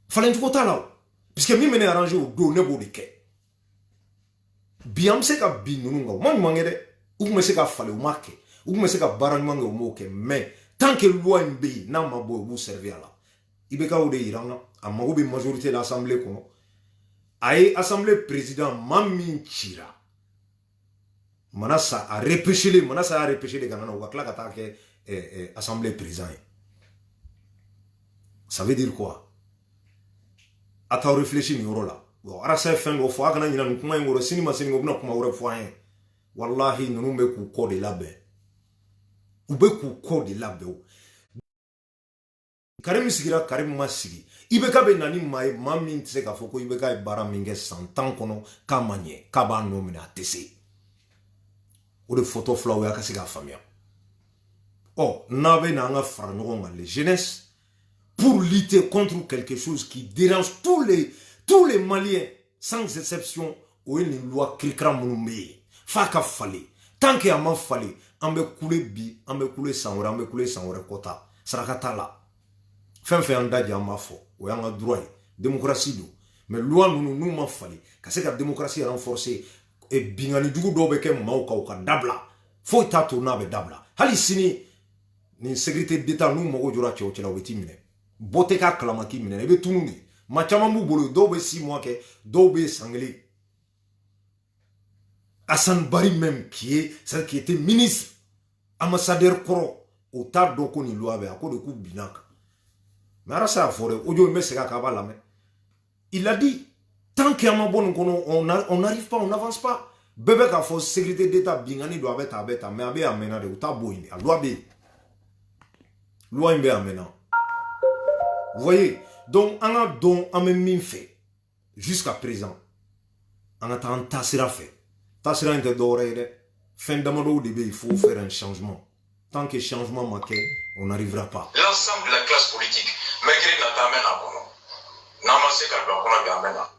falen cogo t'a la o puisque min bɛ ne arranger o don ne b'o de kɛ bi an bɛ se ka bin ninnu kan u ma ɲuman kɛ dɛ u tun bɛ se ka falen u ma kɛ u tun bɛ se ka baara ɲuman kɛ u m'o kɛ mais tant que loi in bɛ yen n'a ma bɔ u b'u servir a la IBK o de yira an na a mago bɛ majorité la assemblée kɔnɔ Aye assemblée président Mamin Chira. Manasa a repêché les Ghana ou assemblée président. Ça veut dire quoi? Attends, réfléchis, ni là. Bon, arasa fin do fo akana nyina nkuma ngoro sinima sinima buna kuma wore fo an. Wallahi nunu be ku ko de labe. Ube ku ko de labe. Karim sigira Karim masigi. Ibeka be nani mai mami ntse ka foko ibeka e bara minge 100 ans kono kamanye kaba no mina tese. O de photo flower ka siga famia. Oh, nabe na nga frango les jeunesse pour lutter contre quelque chose qui dérange tous les Maliens sans exception ou une loi kilkra moumé. Faka fallait. Tant qu'il y a man fallait, ambe koule bi, ambe koule sanwara, ambe koule sanwara kota. Sarakata la. Fin andadja ma fo. Ou yanga droit. Démocratie do. Mais loi nous m'en fallait. Parce que la démocratie est renforcée. Et bingani dugu dobeke mauka uka dabla. Faut tato nabe dabla. Hali sini ni sécurité d'état nous mogo jura cheo chela weti mine. Boteka klamaki mine. Ebe tununi. Machamambu bolo dobe 6 mois ke dobe sanglé. Hassan Bari même qui était ministre, ambassadeur Koro, au tard donc on y loi avec à cause de coup binac. Mais à ça forêt, audio mais c'est la mais il a dit tant qu'il y a un bon on n'arrive pas, on n'avance pas. Bébé ka force sécurité d'état bingani doit être abeta mais abe amena de utaboini a loi imbe amena. Vous voyez donc on a don en même fait jusqu'à présent. On a tant tassira fait. Tassira inte doré fin d'amado il faut faire un changement. Tant que changement manqué, on n'arrivera pas. L'ensemble de la classe politique, malgré la tamène à Kono, n'amassé qu'à Kono Gamena.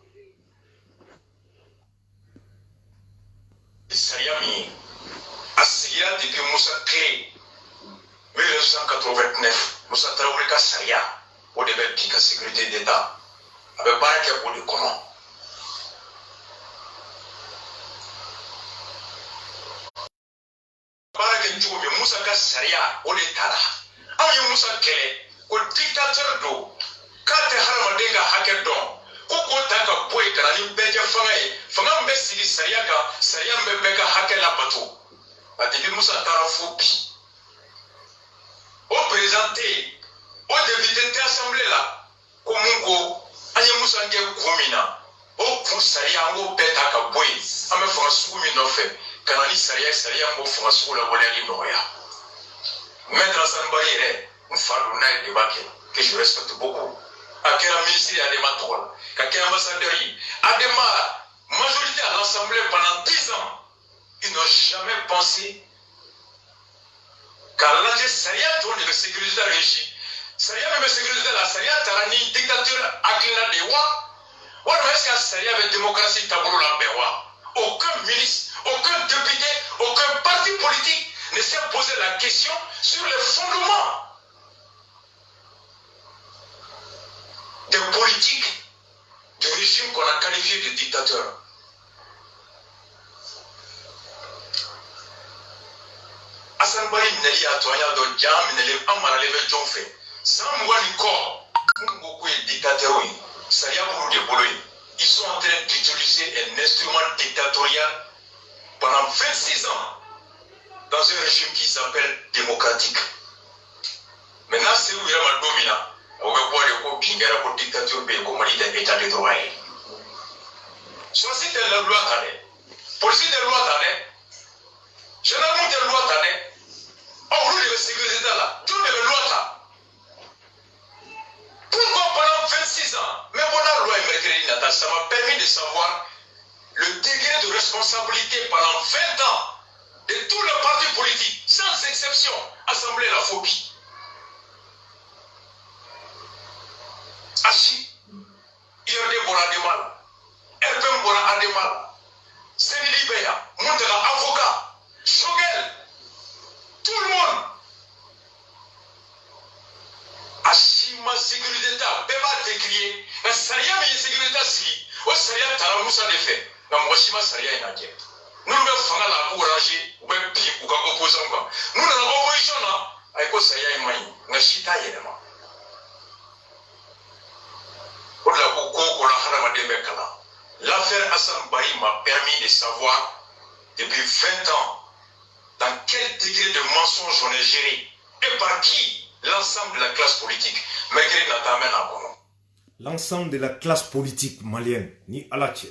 Sariami, Asiya depuis Moussa Clé, 1989, Moussa Traoré Saria, au début de la sécurité d'État, avec pas un pour le Kono. Moussa Saria, au l'état. Ayo Moussa Kele, au dictateur d'eau, quand tu as un déga hacker d'eau, Koko Taka Boy, Kanani Beja Fangae, Fangam Bessi Sariaka, Sariam Beka hacker la bateau. A début Moussa Tarafobi. Au présenté, au député d'assemblée là, Komungo, Ayo Moussa Komina, au pour Saria, au Betaka Boy, à me faire un soumino fait. Kanani Saria mo fanga sula boleli noya. Maître Hassan Bari un farou na débat que je respecte beaucoup. À quel ministre a des matons, à quel ambassadeur a des majorité à l'Assemblée pendant 10 ans. Ils n'ont jamais pensé qu'à l'âge Saria tourne de sécurité de régime. Saria même sécurité la Saria tarani dictature Aklina de Wa. Ou est-ce que Saria avec démocratie tabou la Bewa? Aucun ministre, aucun député, aucun parti politique ne s'est posé la question sur les fondements des politiques du régime qu'on a qualifié de dictateur. Hassan Bari Neli a tourné dans Jam, Neli Amara Leve Jonfe. Sans moi, encore, beaucoup de dictateurs, ça y a beaucoup de boulot. Ils sont en train d'utiliser un instrument dictatorial pendant 26 ans dans un régime qui s'appelle démocratique. Maintenant, c'est où il y a un dominant. On va voir les copies de dictature, comme on dit, l'état de droit. Choisis de la loi, police de loi, généralement de loi, on roule de sécurité là, tout de loi. Pourquoi pendant 26 ans, même on a loi américaine, ça m'a permis de savoir le degré de responsabilité pendant 20 ans de tous les partis politiques, sans exception, Assemblée la phobie. Achi, IRD Bora Demal, RPM Bora Ademal, Séni Libéa, Montera avocat, Shogel, tout le monde. Ashima sécurité d'État, Beba décrié, la Saria mais sécurité si, au Saria Taramoussa de fait, la Moshima Saria est en guerre. Nous devons faire la bourranger, ou bien pire, ou comme opposant. Nous dans l'opposition là, avec Saria et Maï, nous chita élément. On l'a beaucoup, on l'a harama de Mekala. L'affaire Hassan Bayi m'a permis de savoir depuis 20 ans dans quel degré de mensonge on est géré et par qui l'ensemble de la classe politique. L'ensemble de la classe politique malienne, ni Alache.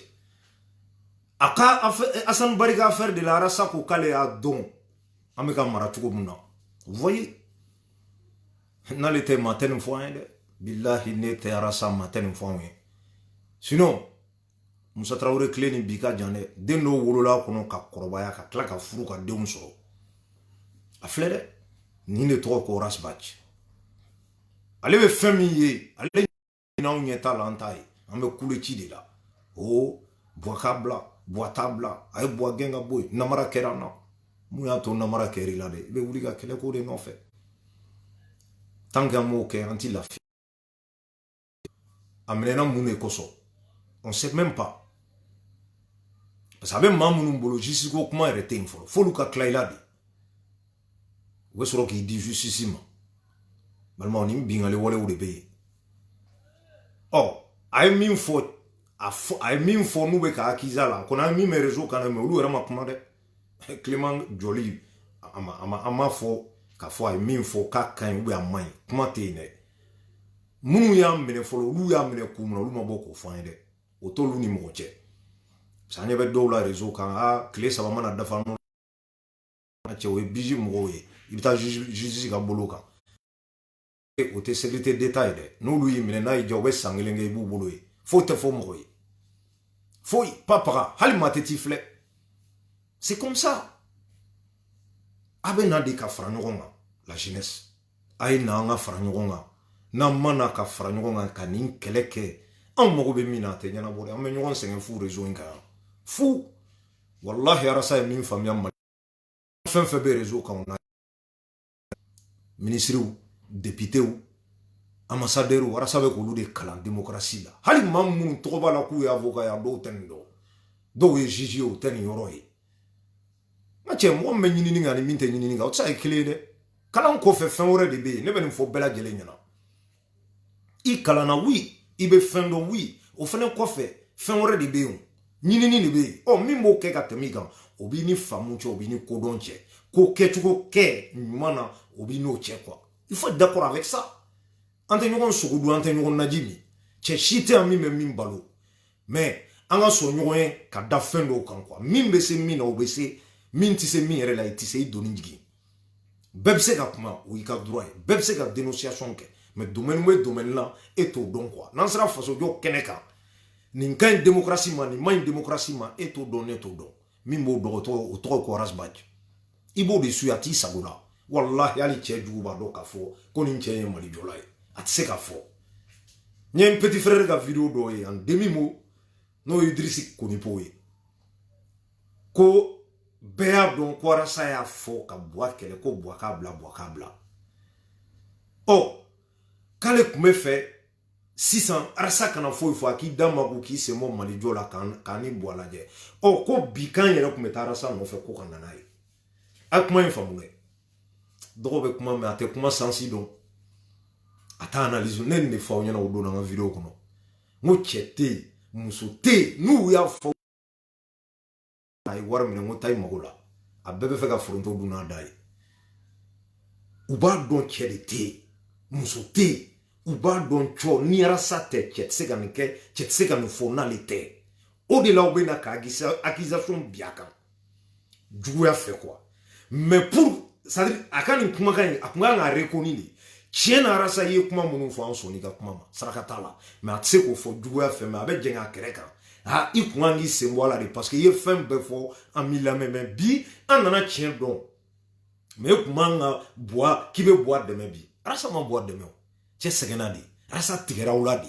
Aka Hassan Bayi a affaire de la rasa ko kale a don. Ameka maratuko muna. Vous voyez? N'allez matin une fois, billahi n'était rasa matin une fois. Sinon, Moussa Traoré clé ni bika jane den no wolola kono ka korobaya ka kla ka furu ka denw sɔrɔ a filɛ dɛ ni ne tɔgɔ ko Rasbach ale bɛ fɛn min ye ale n'anw ɲɛ t'a la an t'a ye an bɛ kule ci de la o buwaka bila buwata bila a ye buwa gɛn ka bɔ yen namara kɛra an na mun y'a to namara kɛr'i la dɛ i bɛ wuli ka kɛlɛ ko de nɔfɛ tant que an m'o kɛ an ti lafiya a minɛna mun de kosɔn on sait même pas. Parce que avec Mamoun Mbolo, justice ko kuma yɛrɛ tɛ yen fɔlɔ f'olu ka tila i la de u bɛ sɔrɔ k'i di justice ma balimaw ni bingale walew de bɛ yen ɔ a ye min fɔ n'u bɛ ka akiza la kɔni an ye min mɛ réseau kan mɛ olu yɛrɛ ma kuma dɛ Clément Joli a ma fɔ k'a fɔ a ye min fɔ k'a ka ɲi ou bien a man ɲi kuma tɛ yen dɛ minnu y'a minɛ fɔlɔ olu y'a minɛ k'u minɛ olu ma bɔ k'o fɔ an ye dɛ o t'olu ni mɔgɔ cɛ ça ne veut pas la réseau quand a clé ça va mana dafa no cɛ o ye biji mɔgɔw ye i bɛ taa justice ka bolo kan o tɛ sécurité d'état ye dɛ n'olu y'i minɛ n'a y'i diya u bɛ san kelen kɛ i b'u bolo ye foyi tɛ fɔ mɔgɔ ye foyi pas paga hali maa tɛ t'i filɛ c'est comme ça a bɛ na de ka fara ɲɔgɔn kan la jeunesse a ye na an ka fara ɲɔgɔn kan n'an ma na ka fara ɲɔgɔn kan ka nin kɛlɛ kɛ anw mago bɛ min na a tɛ ɲɛnabɔ dɛ an bɛ ɲɔgɔn sɛgɛn fu réseau in kan yan fu wallahi arasa ye min faamuya mali fɛn fɛn bɛ réseau kan na ministrew députéw ambassadeurs arasa bɛ k'olu de kalan démocratie la hali maa minnu tɔgɔ b'a la k'u ye avocat ye a dɔw tɛ nin dɔn dɔw ye juge ye o tɛ nin yɔrɔ ye n ka cɛ mɔgɔ min bɛ ɲinini kan ani min tɛ ɲinini kan o tɛ se ka kɛ kelen ye dɛ kalan kɔfɛ fɛn wɛrɛ de bɛ yen ne bɛ nin fɔ bɛɛ lajɛlen ɲɛna i kalanna oui i bɛ fɛn dɔn oui o fɛnɛ kɔfɛ fɛn wɛrɛ de bɛ yen ɲinini de bɛ yen ɔ min b'o kɛ ka tɛmɛ i kan o b'i ni faamu cɛ o b'i ni kodɔn cɛ ko kɛcogo kɛ ɲuman na o b'i n'o cɛ quoi il faut être d'accord avec ça an tɛ ɲɔgɔn sogo dun an tɛ ɲɔgɔn naji min cɛ si tɛ yan min bɛ min balo mais an ka sɔn ɲɔgɔn ye ka da fɛn dɔw kan quoi min bɛ se min na o bɛ se min tɛ se min yɛrɛ la i tɛ se i donni jigin bɛɛ bɛ se ka kuma o y'i ka droit ye bɛɛ bɛ se ka dénonciation kɛ mais domaine bɛ domaine la e t'o dɔn quoi n'an sera fasojɔ kɛnɛ kan nin ka ɲi démocratie ma nin ma ɲi démocratie ma e t'o dɔn ne t'o dɔn min b'o dɔn o tɔgɔ ko Rasbach i b'o de suit a t'i sago la wallahi hali cɛ jugu b'a dɔn k'a fɔ ko nin cɛ ye malijɔla ye a tɛ se ka fɔ n ye n petit frère ka vidéo dɔ ye en demi mot n'o ye Idrisi Konipo ye ko bɛɛ y'a dɔn ko arasa y'a fɔ ka buwa kɛlɛ ko buwa k'a bila ɔ k'ale tun bɛ fɛ sisan arasa kana foyi fɔ a k'i da mago k'i sen bɔ malijɔ la k'a ni buwa lajɛ ɔ ko bi kan yɛrɛ tun bɛ taa arasa nɔfɛ ko ka na n'a ye a ye kuma in faamu dɛ dɔgɔ bɛ kuma mɛ a tɛ kuma sansi dɔn a t'a analyse ne nin de fɔ aw ɲɛna o don an ka vidéo kɔnɔ n ko cɛ tɛ yen muso tɛ yen n'u y'a fɔ a ye wari minɛ n ko taa i mago la a bɛɛ bɛ fɛ ka foronto dun n'a da ye u b'a dɔn cɛ de tɛ yen muso tɛ yen u b'a dɔn cɔ ni arasa tɛ cɛ tɛ se ka nin kɛ cɛ tɛ se ka nin fɔ n'ale tɛ o de la u bɛ na ka accusation bi a kan juguya fɛ quoi mais pour c'est à dire a ka nin kumakan in a tun kan ka reconnu de tiɲɛ na arasa ye kuma minnu fɔ an sɔnni ka kuma ma saraka t'a la mais a tɛ se k'o fɔ juguya fɛ mais a bɛ jɛn a kɛrɛ kan ah i kun kan k'i sen bɔ a la de parce que i ye fɛn bɛɛ fɔ an b'i lamɛn mais bi an nana tiɲɛ dɔn mais e kun man ka buwa k'i bɛ buwa dɛmɛ bi arasa ma buwa dɛmɛ o cɛ sɛgɛnna de arasa tigɛra aw la de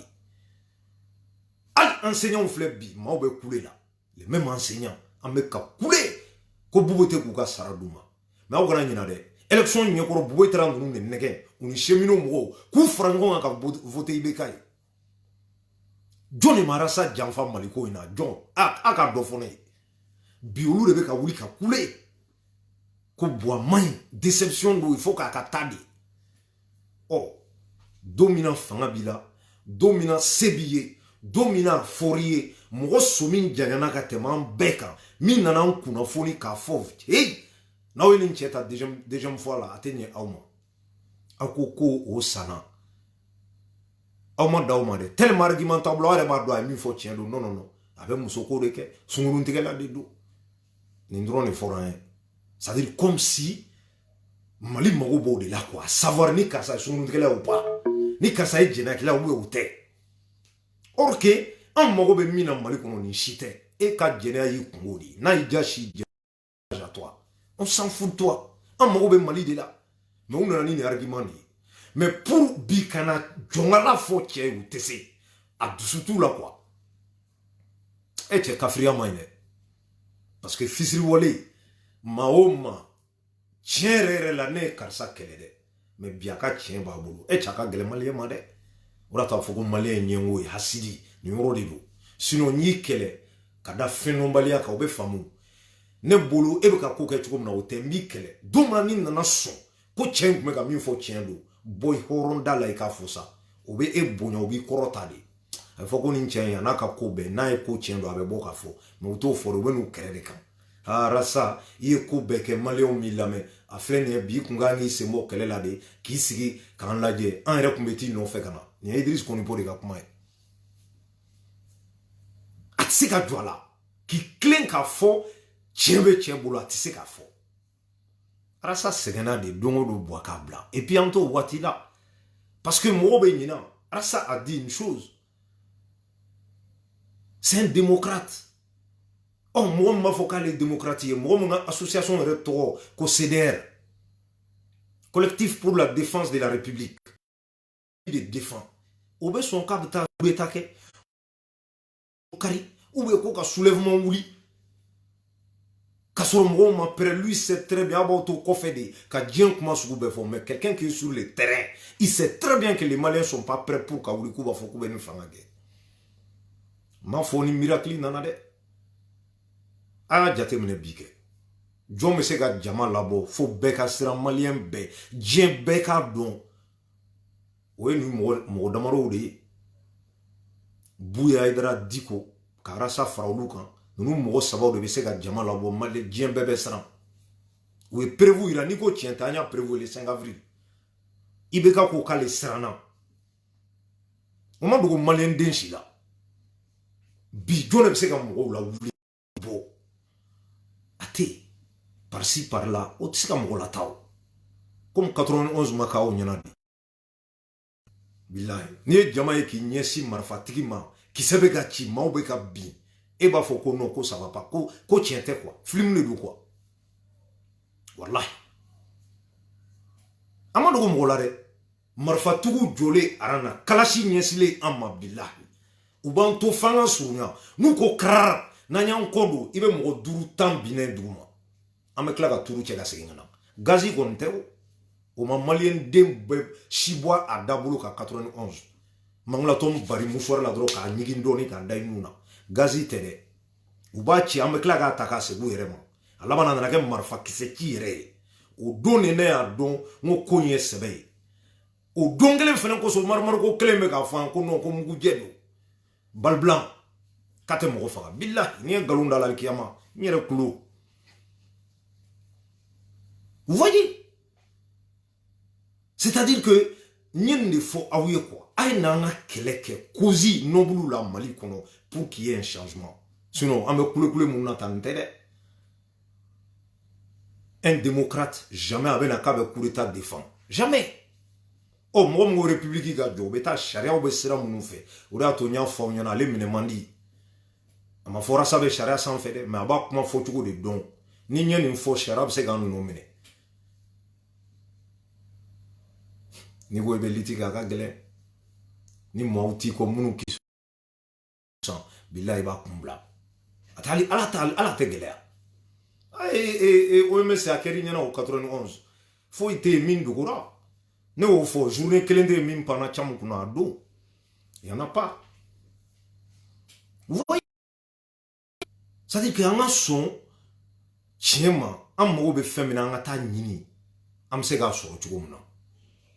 hali enseignants filɛ bi maaw bɛ kule la les mêmes enseignants an bɛ ka kule ko bubu tɛ k'u ka sara d'u ma mais aw kana ɲinɛ dɛ élection ɲɛkɔrɔ bubu taara ninnu de nɛgɛ u ni cheminot mɔgɔw k'u fara ɲɔgɔn kan ka voter IBK ye jɔn de ma arasa janfa maliko in na jɔn a ka dɔ fɔ ne ye bi olu de bɛ ka wuli ka kule ko buwa man ɲi déception don il faut k'a ka ta de ɔ don min na fanga b'i la don min na se b'i ye domina forie mo somin janyana ka teman beka min nana kuna foni ka fov hey na woni ncheta deuxième fois la atenye awma akoko o sana awma dawma de tellement argumentable ala ba do mi fo tien do non avec musoko de ke sungurun tigela de do ni ndrone foran ça veut dire comme si mali mago bo de la quoi savoir ni kasa sungurun tigela ou pas ni kasa e jena kila ou te or que an mago be mina mali kono ni shite e ka jena yi kungodi na ija shi à toi on s'en fout de toi an mago be mali de là mais on a ni argument ni mais pour bikana jongala fo tie ou tese a surtout là quoi et tu kafria maine parce que fisri wolé maoma tienre la ne karsa kelede mais biaka tien ba bulu e chaka gele malien made ora ta foko malien nyengo hasidi ni ngoro de do sinon ni kele kada feno balia ka obe famu ne bulu e be ka ko ke chuko na otembi kele duma ni na so ko tien me ka mi fo tien do boy horonda la ka fosa obe e bonya obi korota de il faut qu'on tient ya na ka ko be na e ko tien do abe boka fo me to fo do nu kere de kan rasa ye ko be ke malien milame a flene bi kungangi se mo kele la de ki sigi kan laje an re kumbeti no fe kana ni Idriss koni pori ka kuma atsika dwala ki klen ka fo chembe chembolo atsika fo rasa segena de dongo do boaka blanc et puis anto watila parce que mo be nyina rasa a dit une chose c'est un démocrate. Oh, moi, je suis les démocrates. Moi, je suis association de retour, CDR, collectif pour la défense de la République. De défense. Ou bien son cas de attaquer. Ou bien quoi soulèvement ouli. Kasoro après lui sait très bien about au fait ka dien comment se goube mais quelqu'un qui est sur le terrain, il sait très bien que les Maliens sont pas prêts pour ka ouli ko ba fo ko ben fangage. Ma fo ni miracle nanade. A jate mene bike John me se ka jama labo fo beka sira malien be dien beka don we ni mo damaro de buya idara diko karasa farawlu kan nous mo sabaw de be se ka jama labo malien dien bebe sira we prévu ira ni ko tientanya prévu le 5 avril ibeka ko kale sirana o ma dogo malien denshi la bi John be se ka mo la wuli bo par-ci par-là, au tsika mogola tao. Comme 91 makao nyanadi. Billahi. Ni jamaye ki nyesi marfatiki ma, ki sebe gachi ma oube ka bi. Eba foko non ko ça va pas. Ko tiente quoi. Film ne do quoi. Wallahi. Amado ko mogola de. Marfatugu jole arana. Kalashi nyesile amma billahi. Ubanto fanga sunya. Nuko krar. Nanya nkondo ibe mo duru tambine duma amekla ka turu chega segina gazi konteo o ma malien dembe shibwa adabulu ka 91 mangla tom bari mufor la dro ka nyigi ndoni ka ndai nuna gazi tede ubachi amekla ka ataka segu yerema alaba na ke marfa kiseki yere o doni ne ya don ngo konye sebe o dongele fene ko so marmar ko kleme ka fan ko non ko mugu jedo bal blanc kate mo faga billahi ni galunda la kiyama ni re kulo. Vous voyez? C'est-à-dire que n'y ne faut avouer quoi. Aïe nanga keleke kozi nobulu la mali kono pour qu'il y ait un changement. Sinon, ame koule mon entendait. Un démocrate jamais avait un cas de coup d'état défend. Jamais. Oh, moi, mon république a dit, beta charia obesera mon fait. Ou là, Tonya Fomyana, les menemandi. Ma fora sabe charia sans fait, mais abat comment faut de don. Ni n'y a une faux charia, c'est quand nous nommer. Ni wo be litika ka gele ni mawti ko munu ki san billahi ba kumbla atali ala te gele o me sa keri nyana o 91 fo ite min dugura ne o fo journée kelende min pana chamu kuna do y en a pas. Vous voyez, ça dit que en son chema am mo be femina ngata nyini am se ga so chugumna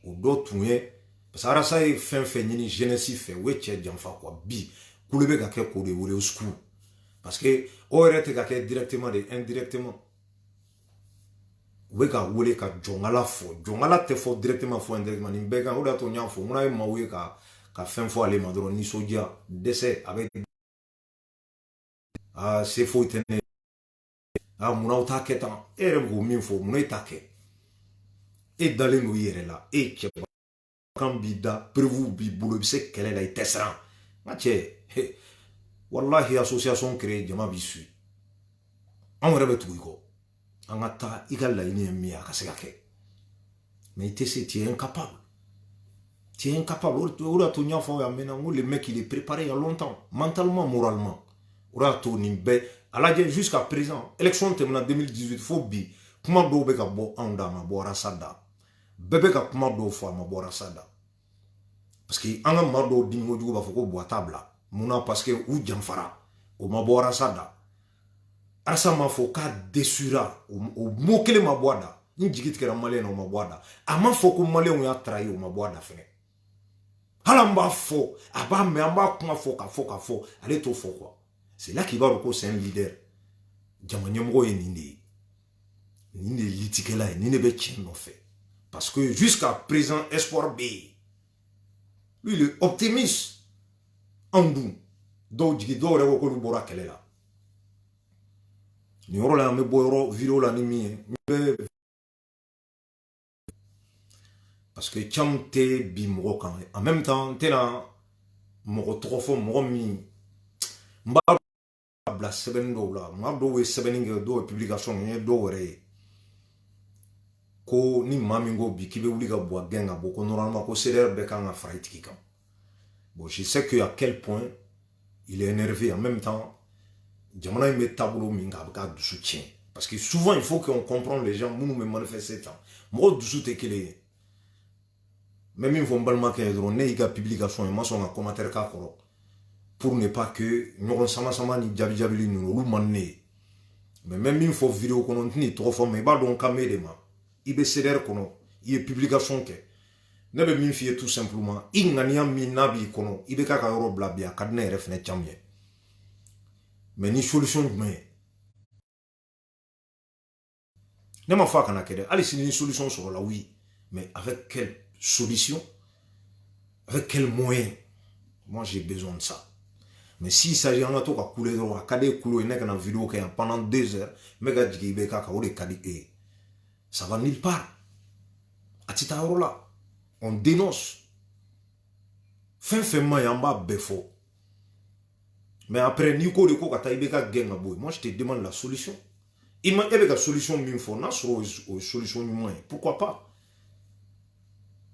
o do tunye parce que ça est fin ni jeunesse fait we che jamfa quoi bi kule be ka kɛ ko de wele au secours parce que o yɛrɛ tɛ ka kɛ directement de indirectement u bɛ ka wele ka jɔnkala fɔ jɔnkala tɛ fɔ directement fɔ indirectement nin bɛɛ kan o de y'a to n y'a fɔ munna ye maaw ye ka fɛn fɔ ale ma dɔrɔn nisɔndiya dɛsɛ a bɛ se foyi tɛ ne munna aw t'a kɛ tan e yɛrɛ bɛ k'o min fɔ munna e t'a kɛ e dalen don i yɛrɛ la e cɛ kan b'i da prévu b'i bolo i bɛ se kɛlɛ la i tɛ siran n ka cɛ walahi association créé jama b'i su anw yɛrɛ bɛ tugu i kɔ an ka taa i ka laɲini ye min ye a ka se ka kɛ mais i tɛ se tu es incapable o de y'a to n y'a fɔ aw ye a mɛnna n ko le mec il est préparé il y a longtemps mentalement moralement o de y'a to nin bɛɛ a lajɛ jusqu'à présent élection tɛmɛna 2018 fo bi kuma dɔw bɛ ka bɔ anw da a ma bɔ arasa da bɛɛ bɛ ka kuma dɔw fɔ a ma bɔ arasa da parce que an ka maa dɔw dimi kojugu b'a fɔ ko buwa t'a bila munna parce que u janfara o ma bɔ arasa da arasa m'a fɔ k'a déçuera o mot kelen ma bɔ a da n jigi tigɛra maliyɛn na o ma bɔ a da a ma fɔ ko maliyɛnw y'a trahi o ma bɔ a da fɛnɛ hali an b'a fɔ a b'a mɛn an b'a kuma fɔ k'a fɔ ale t'o fɔ quoi c'est là qu'il b'a dɔn ko c'est un leader jama ɲɛmɔgɔ ye nin de ye nin de ye litikɛla ye nin de bɛ tiɲɛ nɔfɛ parce que jusqu'à présent espoir bɛ yen lui il est optimiste anw dun dɔw jigi dɔw yɛrɛ ko k'olu bɔra kɛlɛ la nin yɔrɔ la an bɛ bɔ yɔrɔ vidéo la ni min ye n bɛ parce que caman tɛ bi mɔgɔ kan en même temps n tɛna mɔgɔ tɔgɔ fɔ mɔgɔ min n b'a bila sɛbɛnni dɔw la maa dɔw ye sɛbɛnni kɛ dɔw ye publication n ye dɔw yɛrɛ ye ko ni maa min ko bi k'i bɛ wuli ka bɔ a gɛn ka bɔ ko normalement ko CDR bɛɛ kan ka fara i tigi kan bon je sais que à quel point il est énervé en même temps jamana in bɛ taabolo min kan a bɛ k'a dusu tiɲɛ parce que souvent il faut qu'on comprenne les gens minnu bɛ manifester tan mɔgɔw dusu tɛ kelen ye mais min fɔ n balimakɛ ye dɔrɔn ne y'i ka publication ye n ma sɔn ka commentaire k'a kɔrɔ pour ne pas que ɲɔgɔn sama ni jaabi ninnu olu man ne ye mais même min fɔ vidéo kɔnɔ n tɛn'i tɔgɔ fɔ mais i b'a dɔn ka mɛn de ma i bɛ CDR kɔnɔ i ye publication kɛ ne bɛ min f'i ye tout simplement i ŋaniya min n'a b'i kɔnɔ i bɛ k'a ka yɔrɔ bila bi a ka di ne yɛrɛ fɛnɛ caman ye mais ni solution jumɛn ye ne ma fɔ a kana kɛ dɛ hali sini ni solution sɔrɔla oui mais avec quelle solution avec quel moyen moi j'ai besoin de ça mais s'il s'agit an ka to ka kule dɔrɔn a ka di e kulo ye ne kana vidéo kɛ yan pendant 2 heures n bɛ ka jigin i bɛ k'a kan o de ka di e ye ça va nulle part a tɛ taa yɔrɔ la on dénonce fɛn fɛn ma ye an b'a bɛɛ fɔ mais après n'i ko de ko ka taa i bɛ ka gɛn ka bɔ yen moi je te demande la solution i ma e bɛ ka solution min fɔ n'a sɔrɔ o ye solution ɲuman ye pourquoi pas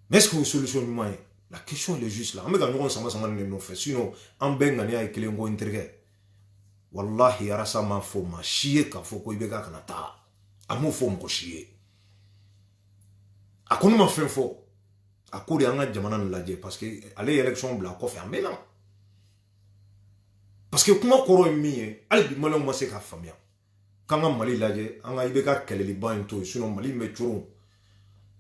mais est-ce que o ye solution ɲuman ye la question elle est juste là an bɛ ka ɲɔgɔn sama nin de nɔfɛ sinon an bɛɛ ŋaniya ye kelen ko n terikɛ wallahi arasa m'a fɔ maa si ye k'a fɔ ko i bɛ ka kana taa a m'o fɔ mɔgɔ si ye a ko ne ma fɛn fɔ a ko de an ka jamana nin lajɛ parce que ale ye élection bila kɔfɛ a mɛnna parce que kuma kɔrɔ ye min ye hali bi maliyɛnw ma se k'a faamuya k'an ka Mali lajɛ an ka i bɛ ka kɛlɛliba in to yen sinon Mali in bɛ coron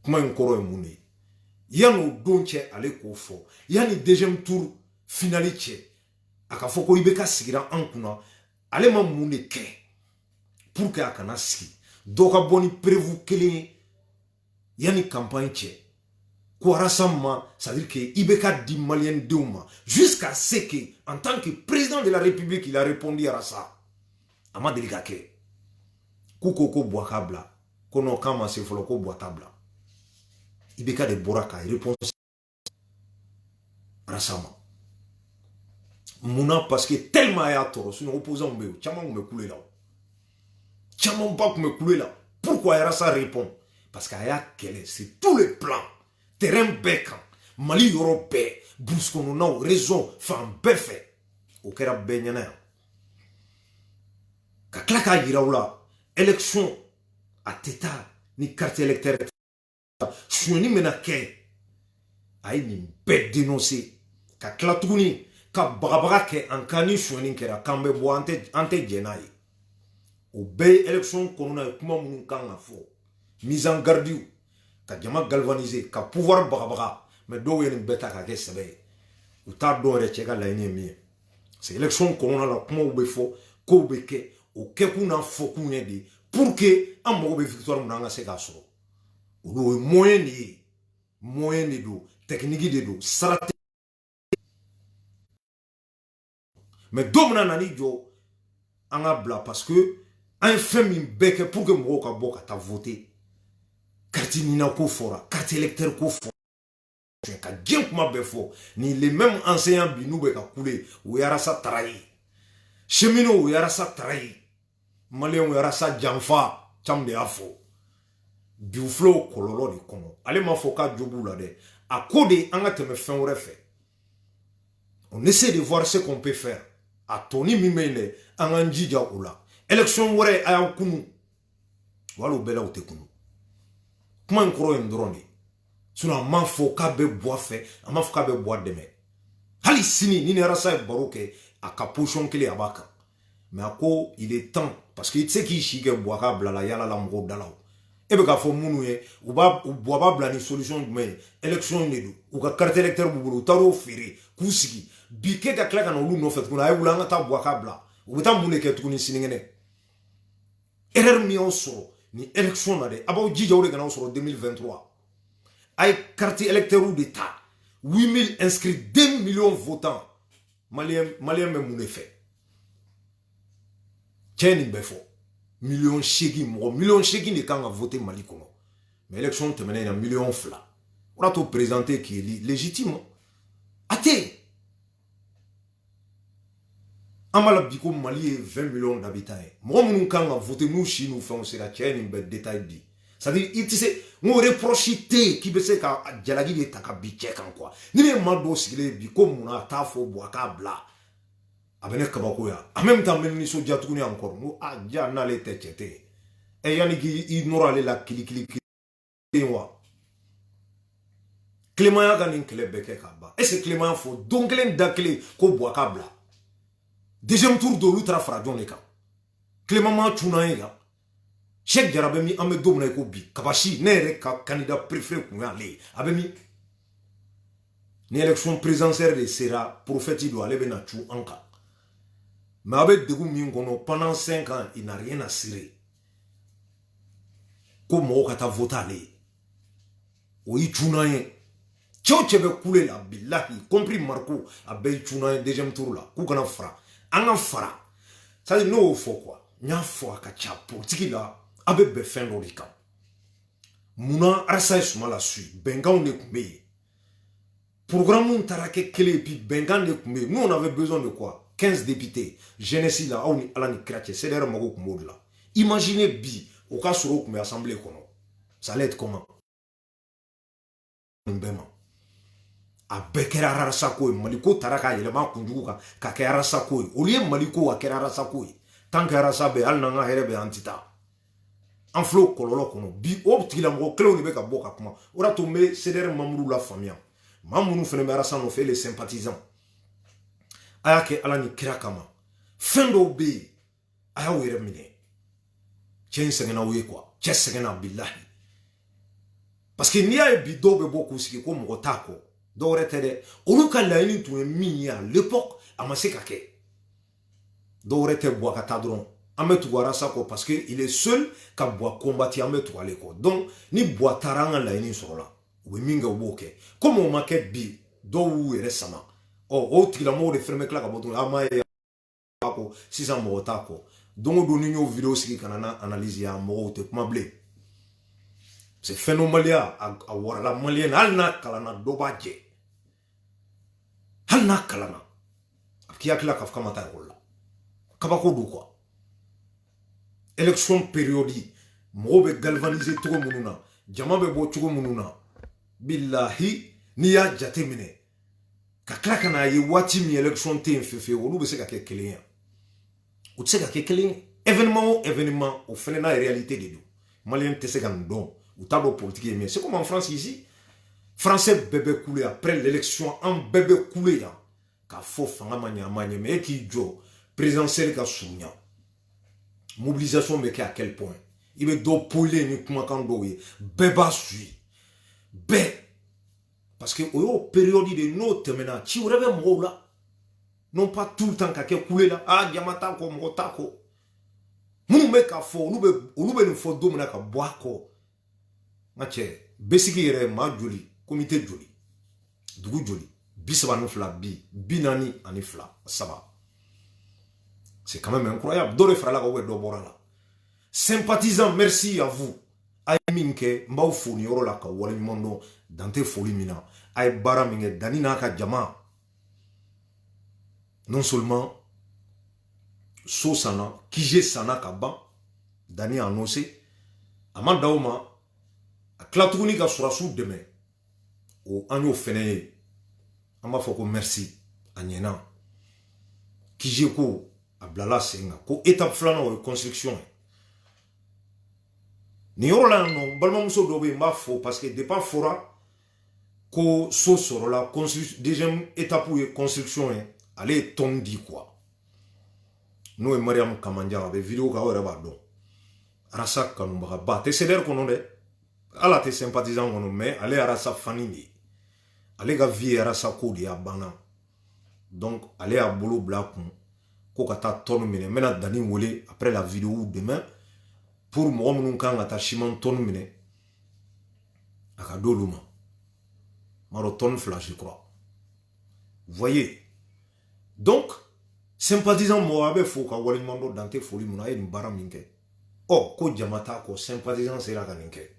kuma in kɔrɔ ye mun de ye yan'o don cɛ ale k'o fɔ yanni deuxième tour finali cɛ a ka fɔ ko i bɛ ka sigira an kunna ale ma mun de kɛ pour que a kana sigi dɔ ka bɔ ni prévu kelen ye yanni campagne cɛ ko arasa ma c'est à dire que i bɛ ka di maliyɛn denw ma jusqu'à ce que en tant que président de la République il a répondu arasa a ma deli ka kɛ k'u ko buwa k'a bila ko non k'a ma se fɔlɔ ko buwa t'a bila i bɛ ka de bɔra ka réponse arasa ma munna parce que tellement a y'a tɔɔrɔ sinon opposants bɛ yen caman tun bɛ kule la caman ba tun bɛ kule la pourquoi arasa répond parce que a y'a kɛlɛ c'est tous les plans terrain bɛɛ kan Mali yɔrɔ bɛɛ brousse kɔnɔnaw région fan bɛɛ fɛ o kɛra bɛɛ ɲɛna yan ka tila k'a yira u la élection a tɛ taa ni carte électorale sonyani bɛna kɛ a ye nin bɛɛ dénoncer ka tila tuguni ka bagabaga kɛ an kan ni sonyani kɛra k'an bɛ bɔ an tɛ jɛ n'a ye o bɛɛ ye élection kɔnɔna ye kuma minnu kan ka fɔ mise en garde ka jama galvaniser ka pouvoir bagabaga mais dɔw ye nin bɛɛ ta ka kɛ sɛbɛ ye u t'a dɔn yɛrɛ cɛ ka laɲini ye min ye c'est élection qu'on a la comment on faut qu'on beke au kekuna faut qu'on ait dit pour que un mot de victoire n'anga se gasso ou moyen de do technique de do stratégie mais domina nani jo anga bla parce que un fait min beke pour que mo ka boka ta voter carte nina ko fora carte électeur ko fora ka gen kuma be fo ni les mêmes enseignants bi nous be ka couler ou yara sa trahi cheminot ou yara sa trahi malien ou yara sa janfa cham de afo du flow kololo de kono ale ma fo ka jobu la de à code anga te me fin refait on essaie de voir ce qu'on peut faire à Tony Mimele anga njija ola élection wore aya kunu walo bela ou te kunu kuma nkoro ndroni suna manfo ka be bois fait manfo ka be bois demain hali sini ni ne rasa baroke a ka position kele abaka mais ako il est temps parce que tu sais qui chige bois ka blala yala la mgo dalao e be ka fo munu ye ou bois ba blani solution mais élection ne do ou ka carte électeur bubulu taro firi kusigi bike ka klaka no lu no fait kuna ay wulanga ta bois ka bla ou ta mune ke tukuni siningene erreur mi on so ni élection na de aba jija wure kana so 2023 ay carte électeur d'état 8000 inscrits 2 millions votants malien me mune fait tieni befo million shegi de kan a voté Mali kono mais élection te mena na million fla on a tout présenté qui est légitime até amala biko Mali 20 millions d'habitants mo mun kan a voté nous chi nous font c'est la tieni be détail dit c'est-à-dire il tisse mo reprochité qui be se ka jalagi de takabi check en quoi ni me mado sigile biko muna ta fo boaka bla abene kabako ya en même temps même ni so jatuni encore no aja na le techete e yani ki ignore la kili wa Clément ya ganin klebeke kaba et c'est Clément fo donc len dakle ko boaka bla deuxième tour de l'ultra frajon le ka Clément ma tuna ya Cheikh Jarabe mi ame domna ko bi kabashi nere ka candidat préféré ko ngale abemi ni élection présidentielle de sera prophète do ale bena chu anka mais avec des goûts pendant 5 ans il n'a rien assuré comment on a voté oui chunaye tcho chebe coulé la billahi compris Marco a be chunaye deuxième tour là ku kana fra anga fra ça dit no fo quoi nya fo ka chapo tiki là abe be fin lorika muna arsa suma la suite benga on est kumbe programme on tarake kele puis benga ne kumbe nous on avait besoin de quoi 15 députés jeunesse là on ala ni krache c'est d'ailleurs mago kumod là imaginez bi au cas sur kumbe assemblée kono ça allait être comment mbema a bekera rarasa ko maliko taraka yele ma kunjugu ka ka rarasa ko o lieu maliko a kera rarasa ko tant que rarasa be al nanga herebe antita en flow kololo kono bi optila mo clé ni be ka boka kuma ora tombe c'est d'ailleurs mamuru la famille mamunu fene rarasa no fait les sympathisants ayake ala ni kira kama fendo be aya were mine chen sengena we quoi chen sengena billahi parce que ni ay bi do be boku siki ko mo tako do retede oluka la ni tu mi à l'époque amaseka ke do rete boa katadron ametu wara sako parce que il est seul ka boa combattre ametu aleko donc ni boa taranga la ni sorola we minga boke comme on maquette bi do wu resama o tila mo de fermer claque boton ama ko 600 mo tako donc do ni vidéo siki kanana analyse ya mo te kuma blé c'est phénoménal à voir la malienne alna kalana dobaje halna kalana akia kila kafka mata rola kabako du quoi élection périodique mo be galvaniser tout mununa jama be bo chugo mununa billahi niya jatemine ka klaka na yi wati mi élection te fefe wolu be se ka kekelen ou se ka kekelen événement au fait na réalité de nous malien te se kan don ou tableau politique mais c'est comme en France ici français bébé coulé après l'élection un bébé coulé ya ka fo fanga manya mais qui jo présidentiel ka sounya mobilisation mais à quel point il veut do polé ni kuma kan do ye beba sui be parce que au période de note maintenant tu rêve mo là non pas tout le temps kake couler là ah diamata ko mota ko munu be ka fo olu be no fo domina ka boa ko mache besiki yere ma joli comité joli dugu joli bisaba no fla binani ani fla saba. C'est quand même incroyable. Dore frala ko we do borala. Sympathisants, merci à vous. Ay minke mbaw foni yoro la ka wala mondo dante foli mina ay bara minge danina ka jama. Non seulement so sana kije sana ka ban dani annoncé ama dauma a klatuguni ka surasu deme o anyo fene ama foko merci anyena kije ko ablala senga ko étape flana o construction ni yoro la non balma muso do be ma fo parce que de pas fora ko so soro la construction deuxième étape ou construction allez tondi quoi nous et Mariam Kamanja avec vidéo ka ora ba don rasa kanu ba te ceder kono de ala te sympathisant kono mais allez rasa fanini allez ga vie rasa ko di abana donc allez à bolo blakun ko kata tonu mine mena dani wole après la vidéo demain pour moi mon kan ata chimon tonu mine aka doluma maro ton flash je crois vous voyez donc sympathisant mo abe fo ka wali mondo dante foli muna e mbara minke oh ko jamata ko sympathisant c'est la kaninke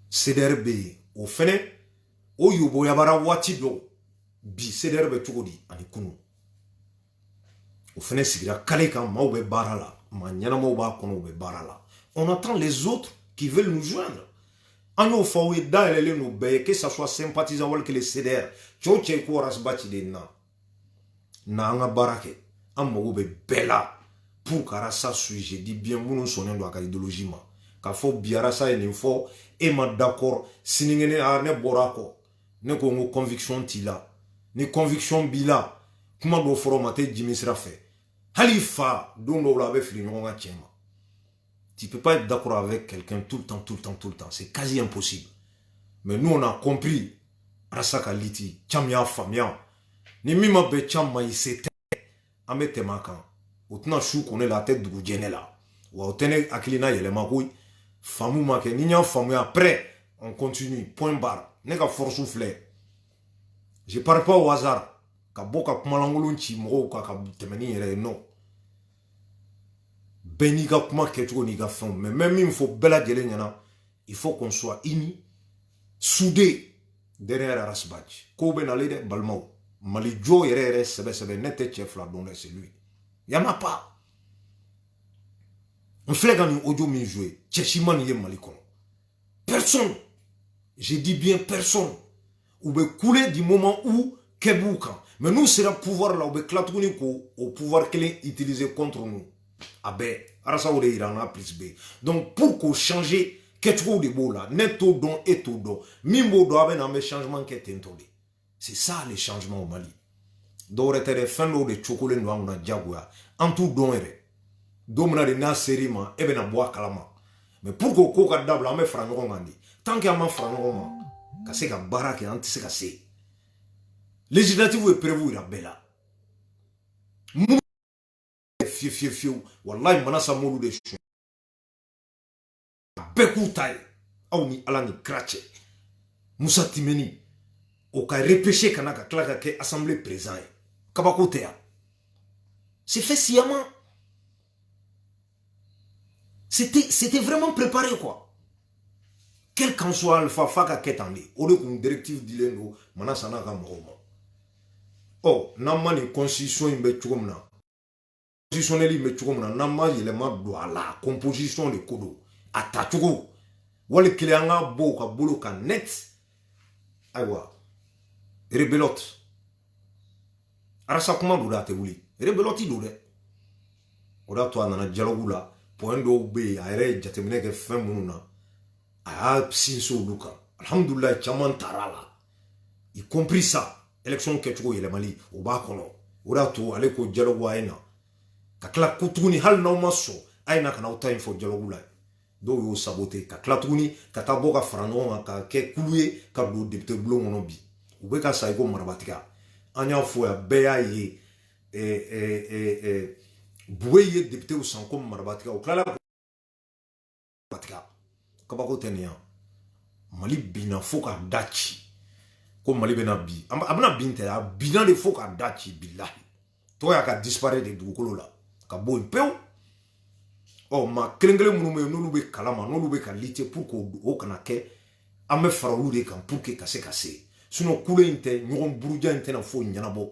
CDRB au fene o yubo yabara wati do bi CDRB tugodi ani kunu au fene sigira kale kan maube barala ma nyana mo ba kono be barala on attend les autres qui veulent nous joindre anyo fawe dalele no be que ça soit sympathisant wala que les CDR choche ko rasbati de na nga barake amogo be bela pour karasa sujet dit bien munu sonen do aka idéologie ma ka fo biara sa ni fo e ma d'accord siningene a ne borako ne ko ngo conviction tila ni conviction bila kuma do foromate jimisra fe halifa dondo la be fili ngo nga chema. Tu peux pas être d'accord avec quelqu'un tout le temps. C'est quasi impossible. Mais nous, on a compris. Rasaka liti, chamia famia. Ni mima be chamma isete. Ame temakan. Outna chou qu'on est la tête du goudjene là. Ou outene akilina yele makoui. Famou make. Ni nyan famou après. On continue. Point barre. Neka force souffler. Je parle pas au hasard. Ka boka kumalangulun chi mro ka temeni yere non. Beniga kuma ketro ni ga fond mais même il faut bela djele nyana il faut qu'on soit unis soudés derrière Arasbach ko ben aller de balmao mali jo yere sebe nete chef la donner c'est lui y en a pas on fait gagner audio mi jouer tcheshiman yé mali kono personne je dis bien personne ou be couler du moment où kebuka mais nous c'est le pouvoir là ou be klatrouni ko au pouvoir qu'elle utiliser contre nous abe arasa ode irana plus b donc pour qu'on change quelque chose de beau là neto don et tout don mimbo do abe na me changement qui est intolé c'est ça les changements au Mali dore tere fendo de chocolat no na jagua en tout don ere domna de na serima ebe na bois kalama mais pour que ko ka dabla me frango ngandi tant que ma frango ma ka se ka baraka anti se ka se législative est prévu la bella fiu wallahi manasa molu de chou beku tay aw ni ala ni krache Moussa Timeni o ka repêcher kanaka klaka ke assemblée présent kabako tea c'est fait sciemment c'était vraiment préparé quoi quel qu'en soit alpha faka ketandi au lieu qu'une directive dilendo manasa na ka mohoma oh namani constitution imbe chugomna positionnel me chugomna nama yelema do ala composition de kodo atachugo wale klianga bo ka bolo ka net aywa rebelote arasa kuma do da te wuli rebeloti do de oda to anana dialogue la point do be ayre jatemine ke fem mununa a sinso duka alhamdulillah chaman tarala y compris ça élection ke chugo yele mali o ba kono oda to ale ko dialogue ayna kakla kutuni hal na maso ayna kana uta info dialogue la do yo saboter kakla tuni kata boka frango ka ke kuluye ka do député blongo no bi ou be ka sa iko marabatika an y'a fɔ yan bɛɛ y'a ye Boué ye député au Sanko Marabatika au Klala Batika kabako tɛ nin yan Mali binna fo ka da ci ko Mali bɛna bi a bɛna bin tɛ a binna de fo ka da ci bilahi tɔgɔ y'a ka disparaître de dugukolo la ka bɔ yen pewu ma kelen kelen minnu bɛ yen n'olu bɛ kalama n'olu bɛ ka lutter pour que o kana kɛ an bɛ fara olu de kan pour que ka se ka se sinon kule in tɛ ɲɔgɔn buruja in tɛna foyi ɲɛnabɔ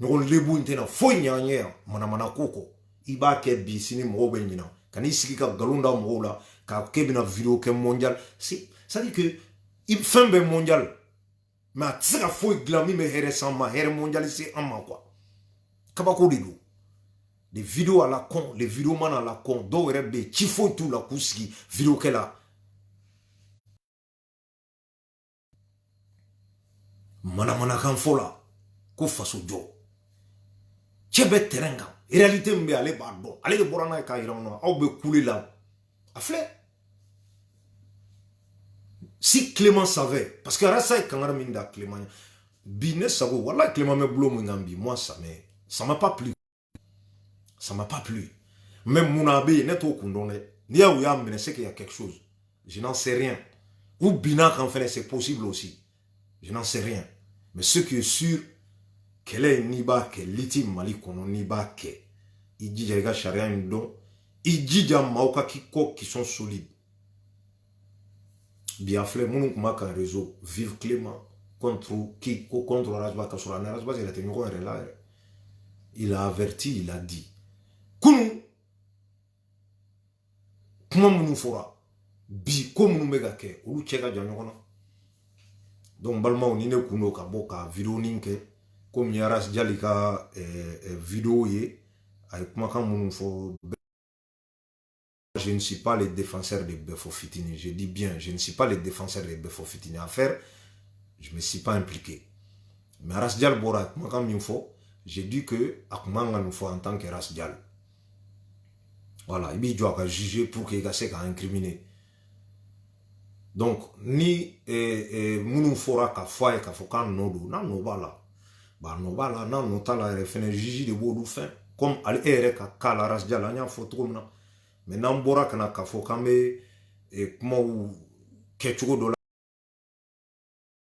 ɲɔgɔn lebu in tɛna foyi ɲɛ an ye yan manamana ko kɔ i b'a kɛ bi sini mɔgɔw bɛ ɲina kan'i sigi ka nkalon da mɔgɔw la k'a kɛ bɛna vidéo kɛ mondial c'est-à-dire que fɛn bɛɛ mondial mais a tɛ se ka foyi dilan min bɛ hɛrɛ s'an ma hɛrɛ mondial se an ma quoi kabako de don les vidéos à la con les vidéomans à la con dɔw yɛrɛ bɛ yen ci foyi t'u la k'u sigi vidéo kɛ la manamanakan fɔ la ko faso jɔ cɛ bɛ terrain kan réalité min bɛ ale b'a dɔn ale de bɔra n'a ye k'a yira anw na aw bɛ kule la a filɛ si Clément savait parce que Arasa est kangara min da Clément bi ne sago wala Clément me blo mun ngambi moi ça m'a pas plu même Mounabe ne to kundone ni ya ouya mene c'est qu'il y a quelque chose je n'en sais rien ou bina qu'en fait c'est possible aussi je n'en sais rien mais ce qui est sûr qu'elle est niba que liti Mali kono niba que il dit jaga charia ndo il dit ja mauka qui sont solides bien flé mon kuma ka réseau vive Clément contre Rasba Kasura Rasba il a tenu là il a averti il a dit kunu kuma munu fora bi ko munu mega ke olu cheka janyo donc balma ni ne kuno ka boka vidéo ninke comme Yaras Jalika vidéo ye ay kuma kan munu fo je ne suis pas le défenseur de Befo-Fitini. Je dis bien, je ne suis pas le défenseur de Befo-Fitini. À faire, je ne me suis pas impliqué. Mais Rasdial Bora, j'ai dit que Akmanga nous faut en tant que Rasdial. Voilà, il doit juger pour qu'il ait incriminé. Donc, ni Mounou Fora ka foye ka fokan nodo, nan no bala. Ba no bala, nan no tala refene juger de bodou fin. Comme al ere ka kala Rasdial, anya foto comme na. Mais n'ambora kana kafo kambe kuma ou kechugo dola